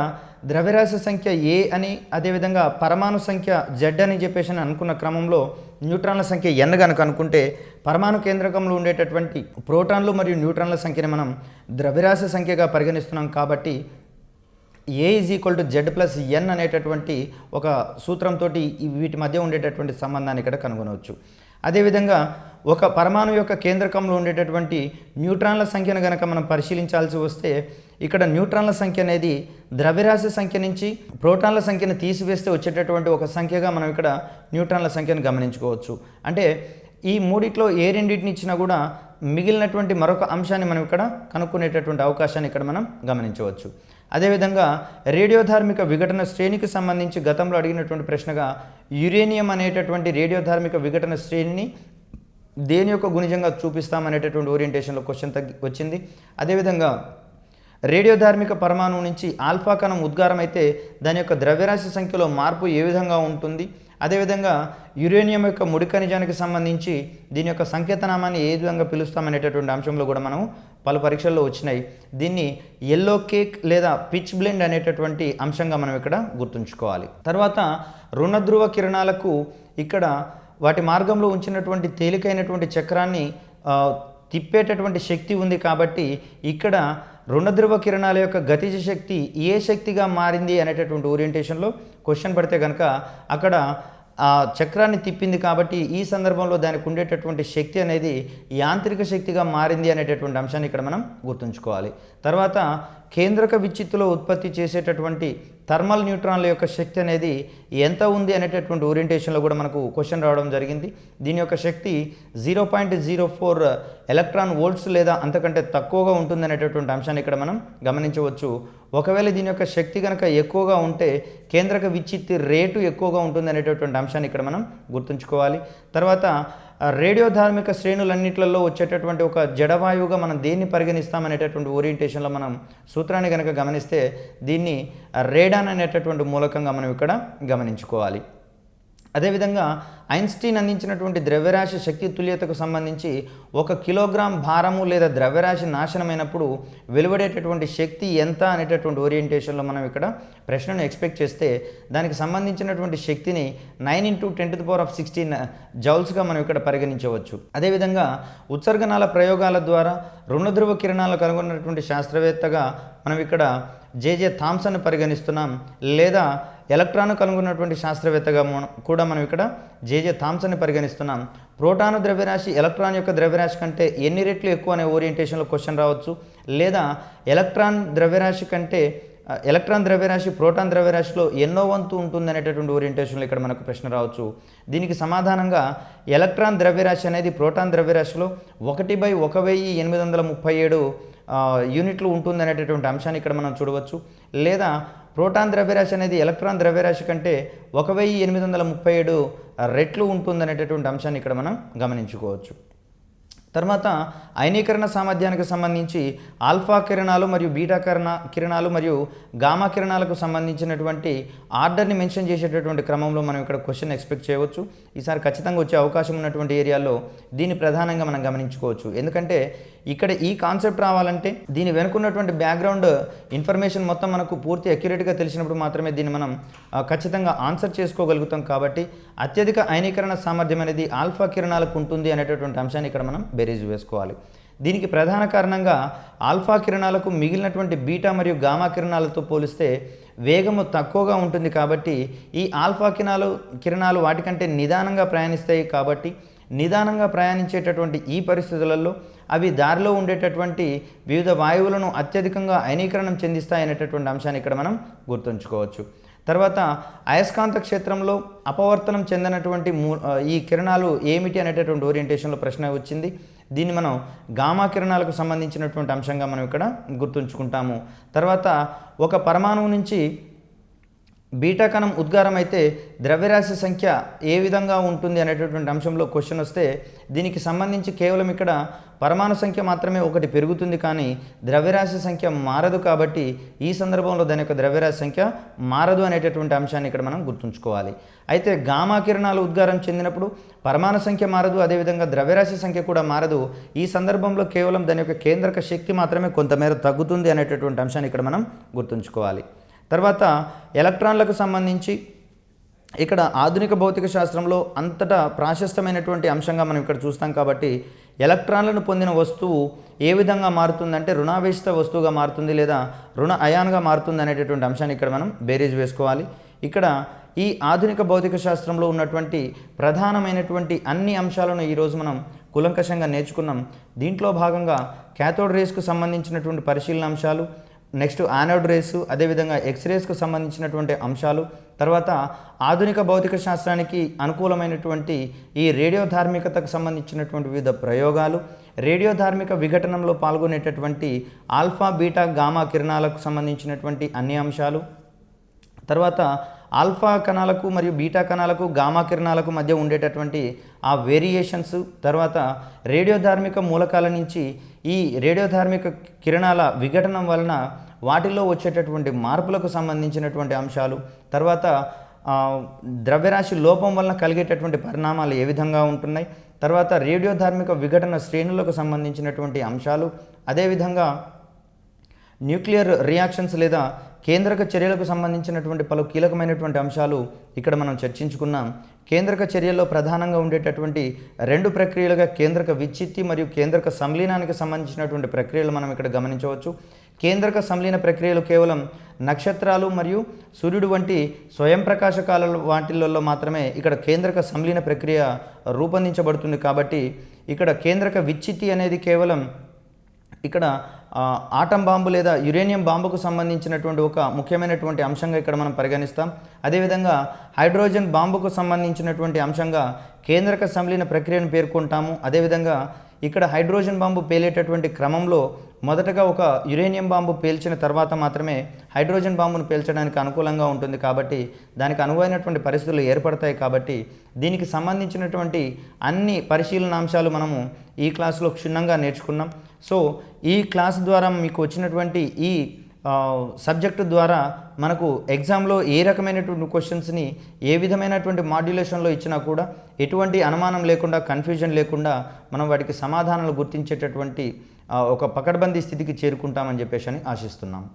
ద్రవ్యరాశి సంఖ్య A అని అదేవిధంగా పరమాణు సంఖ్య Z అని చెప్పేసి అనుకున్న క్రమంలో న్యూట్రాన్ల సంఖ్య n కనుక అనుకుంటే పరమాణు కేంద్రకంలో ఉండేటటువంటి ప్రోటాన్లు మరియు న్యూట్రాన్ల సంఖ్యని మనం ద్రవ్యరాశి సంఖ్యగా పరిగణిస్తున్నాం కాబట్టి A = Z+n అనేటటువంటి ఒక సూత్రంతో వీటి మధ్య ఉండేటటువంటి సంబంధాన్ని ఇక్కడ కనుగొనవచ్చు. అదేవిధంగా ఒక పరమాణు యొక్క కేంద్రకంలో ఉండేటటువంటి న్యూట్రాన్ల సంఖ్యను కనుక మనం పరిశీలించాల్సి వస్తే ఇక్కడ న్యూట్రాన్ల సంఖ్య అనేది ద్రవ్యరాశి సంఖ్య నుంచి ప్రోటాన్ల సంఖ్యను తీసివేస్తే వచ్చేటటువంటి ఒక సంఖ్యగా మనం ఇక్కడ న్యూట్రాన్ల సంఖ్యను గమనించుకోవచ్చు. అంటే ఈ మూడిట్లో ఏ రెండింటిని ఇచ్చినా కూడా మిగిలినటువంటి మరొక అంశాన్ని మనం ఇక్కడ కనుక్కునేటటువంటి అవకాశాన్ని ఇక్కడ మనం గమనించవచ్చు. అదేవిధంగా రేడియోధార్మిక విఘటన శ్రేణికి సంబంధించి గతంలో అడిగినటువంటి ప్రశ్నగా యురేనియం అనేటటువంటి రేడియోధార్మిక విఘటన శ్రేణిని దేని యొక్క గుణిజంగా చూపిస్తామనేటటువంటి ఓరియంటేషన్లో క్వశ్చన్ వచ్చింది. అదేవిధంగా రేడియోధార్మిక పరమాణువు నుంచి ఆల్ఫా కణం ఉద్గారం అయితే దాని యొక్క ద్రవ్యరాశి సంఖ్యలో మార్పు ఏ విధంగా ఉంటుంది, అదేవిధంగా యురేనియం యొక్క ముడి ఖనిజానికి సంబంధించి దీని యొక్క సంకేతనామాన్ని ఏ విధంగా పిలుస్తామనేటటువంటి అంశంలో కూడా మనం పలు పరీక్షల్లో వచ్చినాయి. దీన్ని ఎల్లో కేక్ లేదా పిచ్ బ్లెండ్ అనేటటువంటి అంశంగా మనం ఇక్కడ గుర్తుంచుకోవాలి. తర్వాత రుణధ్రువ కిరణాలకు ఇక్కడ వాటి మార్గంలో ఉంచినటువంటి తేలికైనటువంటి చక్రాన్ని తిప్పేటటువంటి శక్తి ఉంది కాబట్టి ఇక్కడ రుణధ్రువ కిరణాల యొక్క గతిజ శక్తి ఏ శక్తిగా మారింది అనేటటువంటి ఓరియంటేషన్లో క్వశ్చన్ పడితే కనుక అక్కడ ఆ చక్రాన్ని తిప్పింది కాబట్టి ఈ సందర్భంలో దానికి ఉండేటటువంటి శక్తి అనేది యాంత్రిక శక్తిగా మారింది అనేటటువంటి అంశాన్ని ఇక్కడ మనం గుర్తుంచుకోవాలి. తర్వాత కేంద్రక విచ్చిత్తులో ఉత్పత్తి చేసేటటువంటి థర్మల్ న్యూట్రాన్ల యొక్క శక్తి అనేది ఎంత ఉంది అనేటటువంటి ఓరియంటేషన్లో కూడా మనకు క్వశ్చన్ రావడం జరిగింది. దీని యొక్క శక్తి 0.04 ఎలక్ట్రాన్ వోల్ట్స్ లేదా అంతకంటే తక్కువగా ఉంటుంది అనేటటువంటి అంశాన్ని ఇక్కడ మనం గమనించవచ్చు. ఒకవేళ దీని యొక్క శక్తి కనుక ఎక్కువగా ఉంటే కేంద్రక విచ్ఛిత్తి రేటు ఎక్కువగా ఉంటుంది అనేటటువంటి అంశాన్ని ఇక్కడ మనం గుర్తుంచుకోవాలి. తర్వాత రేడియోధార్మిక శ్రేణులన్నింటిలో వచ్చేటటువంటి ఒక జడవాయువుగా మనం దేన్ని పరిగణిస్తామనేటటువంటి ఓరియంటేషన్లో మనం సూత్రాన్ని కనుక గమనిస్తే దీన్ని రేడాన్ అనేటటువంటి మూలకంగా మనం ఇక్కడ గమనించుకోవాలి. అదేవిధంగా ఐన్స్టీన్ అందించినటువంటి ద్రవ్యరాశి శక్తి తుల్యతకు సంబంధించి 1 కిలోగ్రామ్ భారము లేదా ద్రవ్యరాశి నాశనమైనప్పుడు వెలువడేటటువంటి శక్తి ఎంత అనేటటువంటి ఓరియంటేషన్లో మనం ఇక్కడ ప్రశ్నను ఎక్స్పెక్ట్ చేస్తే దానికి సంబంధించినటువంటి శక్తిని 9 × 10⁻16 జౌల్స్గా మనం ఇక్కడ పరిగణించవచ్చు. అదేవిధంగా ఉత్సర్గనాల ప్రయోగాల ద్వారా రుణధ్రువ కిరణాలను కనుగొన్నటువంటి శాస్త్రవేత్తగా మనం ఇక్కడ జేజే థామ్సన్ పరిగణిస్తున్నాం, లేదా ఎలక్ట్రాన్ కనుగొన్నటువంటి శాస్త్రవేత్తగా కూడా మనం ఇక్కడ జేజే థామ్సన్ పరిగణిస్తున్నాం. ప్రోటాను ద్రవ్యరాశి ఎలక్ట్రాన్ యొక్క ద్రవ్యరాశి కంటే ఎన్ని రెట్లు ఎక్కువ అనే ఓరియంటేషన్లో క్వశ్చన్ రావచ్చు, లేదా ఎలక్ట్రాన్ ద్రవ్యరాశి ప్రోటాన్ ద్రవ్యరాశిలో ఎన్నో వంతు ఉంటుంది అనేటటువంటి ఓరియంటేషన్లో ఇక్కడ మనకు ప్రశ్న రావచ్చు. దీనికి సమాధానంగా ఎలక్ట్రాన్ ద్రవ్యరాశి అనేది ప్రోటాన్ ద్రవ్యరాశిలో 1/1837 యూనిట్లు ఉంటుంది అనేటటువంటి అంశాన్ని ఇక్కడ మనం చూడవచ్చు, లేదా ప్రోటాన్ ద్రవ్యరాశి అనేది ఎలక్ట్రాన్ ద్రవ్యరాశి కంటే 1837 రెట్లు ఉంటుంది అనేటటువంటి అంశాన్ని ఇక్కడ మనం గమనించుకోవచ్చు. తర్వాత అయనీకరణ సామర్థ్యానికి సంబంధించి ఆల్ఫా కిరణాలు మరియు బీటా కిరణాలు మరియు గామా కిరణాలకు సంబంధించినటువంటి ఆర్డర్ని మెన్షన్ చేసేటటువంటి క్రమంలో మనం ఇక్కడ క్వశ్చన్ ఎక్స్పెక్ట్ చేయవచ్చు. ఈసారి ఖచ్చితంగా వచ్చే అవకాశం ఉన్నటువంటి ఏరియాలో దీన్ని ప్రధానంగా మనం గమనించుకోవచ్చు. ఎందుకంటే ఇక్కడ ఈ కాన్సెప్ట్ రావాలంటే దీని వెనుకున్నటువంటి బ్యాక్గ్రౌండ్ ఇన్ఫర్మేషన్ మొత్తం మనకు పూర్తి అక్యురేట్గా తెలిసినప్పుడు మాత్రమే దీన్ని మనం ఖచ్చితంగా ఆన్సర్ చేసుకోగలుగుతాం. కాబట్టి అత్యధిక అయనీకరణ సామర్థ్యం అనేది ఆల్ఫా కిరణాలకు ఉంటుంది అనేటటువంటి అంశాన్ని ఇక్కడ మనం బేరీజ్ వేసుకోవాలి. దీనికి ప్రధాన కారణంగా ఆల్ఫా కిరణాలకు మిగిలినటువంటి బీటా మరియు గామా కిరణాలతో పోలిస్తే వేగము తక్కువగా ఉంటుంది. కాబట్టి ఈ ఆల్ఫా కిరణాలు వాటికంటే నిదానంగా ప్రయాణిస్తాయి. కాబట్టి నిదానంగా ప్రయాణించేటటువంటి ఈ పరిస్థితులలో అవి దారిలో ఉండేటటువంటి వివిధ వాయువులను అత్యధికంగా అయనీకరణం చెందిస్తాయనేటటువంటి అంశాన్ని ఇక్కడ మనం గుర్తుంచుకోవచ్చు. తర్వాత అయస్కాంత క్షేత్రంలో అపవర్తనం చెందినటువంటి ఈ కిరణాలు ఏమిటి అనేటటువంటి ఓరియంటేషన్లో ప్రశ్న వచ్చింది. దీన్ని మనం గామా కిరణాలకు సంబంధించినటువంటి అంశంగా మనం ఇక్కడ గుర్తుంచుకుంటాము. తర్వాత ఒక పరమాణువు నుంచి బీటా కణం ఉద్గారం అయితే ద్రవ్యరాశి సంఖ్య ఏ విధంగా ఉంటుంది అనేటటువంటి అంశంలో క్వశ్చన్ వస్తే దీనికి సంబంధించి కేవలం ఇక్కడ పరమాణు సంఖ్య మాత్రమే ఒకటి పెరుగుతుంది, కానీ ద్రవ్యరాశి సంఖ్య మారదు. కాబట్టి ఈ సందర్భంలో దాని యొక్క ద్రవ్యరాశి సంఖ్య మారదు అనేటటువంటి అంశాన్ని ఇక్కడ మనం గుర్తుంచుకోవాలి. అయితే గామా కిరణాలు ఉద్గారం చెందినప్పుడు పరమాణు సంఖ్య మారదు, అదేవిధంగా ద్రవ్యరాశి సంఖ్య కూడా మారదు. ఈ సందర్భంలో కేవలం దాని యొక్క కేంద్రక శక్తి మాత్రమే కొంతమేర తగ్గుతుంది అనేటటువంటి అంశాన్ని ఇక్కడ మనం గుర్తుంచుకోవాలి. తర్వాత ఎలక్ట్రాన్లకు సంబంధించి ఇక్కడ ఆధునిక భౌతిక శాస్త్రంలో అంతటా ప్రాశస్త్యమైనటువంటి అంశంగా మనం ఇక్కడ చూస్తాం. కాబట్టి ఎలక్ట్రాన్లను పొందిన వస్తువు ఏ విధంగా మారుతుందంటే రుణావేశిత వస్తువుగా మారుతుంది, లేదా రుణ అయాన్గా మారుతుంది అనేటటువంటి అంశాన్ని ఇక్కడ మనం బేరీజ్ వేసుకోవాలి. ఇక్కడ ఈ ఆధునిక భౌతిక శాస్త్రంలో ఉన్నటువంటి ప్రధానమైనటువంటి అన్ని అంశాలను ఈరోజు మనం కూలంకషంగా నేర్చుకున్నాం. దీంట్లో భాగంగా క్యాథోడ్ రేస్కు సంబంధించినటువంటి పరిశీలన అంశాలు, నెక్స్ట్ యానోడ్ రేసు, అదేవిధంగా ఎక్స్రేస్కు సంబంధించినటువంటి అంశాలు, తర్వాత ఆధునిక భౌతిక శాస్త్రానికి అనుకూలమైనటువంటి ఈ రేడియోధార్మికతకు సంబంధించినటువంటి వివిధ ప్రయోగాలు, రేడియోధార్మిక విఘటనంలో పాల్గొనేటటువంటి ఆల్ఫా బీటా గామా కిరణాలకు సంబంధించినటువంటి అన్ని అంశాలు, తర్వాత ఆల్ఫా కణాలకు మరియు బీటా కణాలకు గామా కిరణాలకు మధ్య ఉండేటటువంటి ఆ వేరియేషన్స్, తర్వాత రేడియోధార్మిక మూలకాల నుంచి ఈ రేడియోధార్మిక కిరణాల విఘటనం వలన వాటిల్లో వచ్చేటటువంటి మార్పులకు సంబంధించినటువంటి అంశాలు, తర్వాత ద్రవ్యరాశి లోపం వలన కలిగేటటువంటి పరిణామాలు ఏ విధంగా ఉంటున్నాయి, తర్వాత రేడియోధార్మిక విఘటన శ్రేణులకు సంబంధించినటువంటి అంశాలు, అదేవిధంగా న్యూక్లియర్ రియాక్షన్స్ లేదా కేంద్రక చర్యలకు సంబంధించినటువంటి పలు కీలకమైనటువంటి అంశాలు ఇక్కడ మనం చర్చించుకున్నాం. కేంద్రక చర్యల్లో ప్రధానంగా ఉండేటటువంటి రెండు ప్రక్రియలుగా కేంద్రక విచ్ఛిత్తి మరియు కేంద్రక సంలీనానికి సంబంధించినటువంటి ప్రక్రియలు మనం ఇక్కడ గమనించవచ్చు. కేంద్రక సంలీన ప్రక్రియలు కేవలం నక్షత్రాలు మరియు సూర్యుడు వంటి స్వయం ప్రకాశకాల వాటిల్లో మాత్రమే ఇక్కడ కేంద్రక సంలీన ప్రక్రియ రూపొందించబడుతుంది. కాబట్టి ఇక్కడ కేంద్రక విచ్ఛిత్తి అనేది కేవలం ఇక్కడ ఆటం బాంబు లేదా యురేనియం బాంబుకు సంబంధించినటువంటి ఒక ముఖ్యమైనటువంటి అంశంగా ఇక్కడ మనం పరిగణిస్తాం. అదేవిధంగా హైడ్రోజన్ బాంబుకు సంబంధించినటువంటి అంశంగా కేంద్రక సంలీన ప్రక్రియను పేర్కొంటాము. అదేవిధంగా ఇక్కడ హైడ్రోజన్ బాంబు పేలేటటువంటి క్రమంలో మొదటగా ఒక యురేనియం బాంబు పేల్చిన తర్వాత మాత్రమే హైడ్రోజన్ బాంబును పేల్చడానికి అనుకూలంగా ఉంటుంది. కాబట్టి దానికి అనువైనటువంటి పరిస్థితులు ఏర్పడతాయి. కాబట్టి దీనికి సంబంధించినటువంటి అన్ని పరిశీలనాంశాలు మనము ఈ క్లాసులో క్షుణ్ణంగా నేర్చుకున్నాం. సో ఈ క్లాస్ ద్వారా మీకు వచ్చినటువంటి ఈ సబ్జెక్టు ద్వారా మనకు ఎగ్జామ్లో ఏ రకమైనటువంటి క్వశ్చన్స్ని ఏ విధమైనటువంటి మాడ్యులేషన్లో ఇచ్చినా కూడా ఎటువంటి అనుమానం లేకుండా, కన్ఫ్యూజన్ లేకుండా మనం వాటికి సమాధానాలు గుర్తించేటటువంటి ఒక పకడ్బందీ స్థితికి చేరుకుంటామని చెప్పేసి ఆశిస్తున్నాం.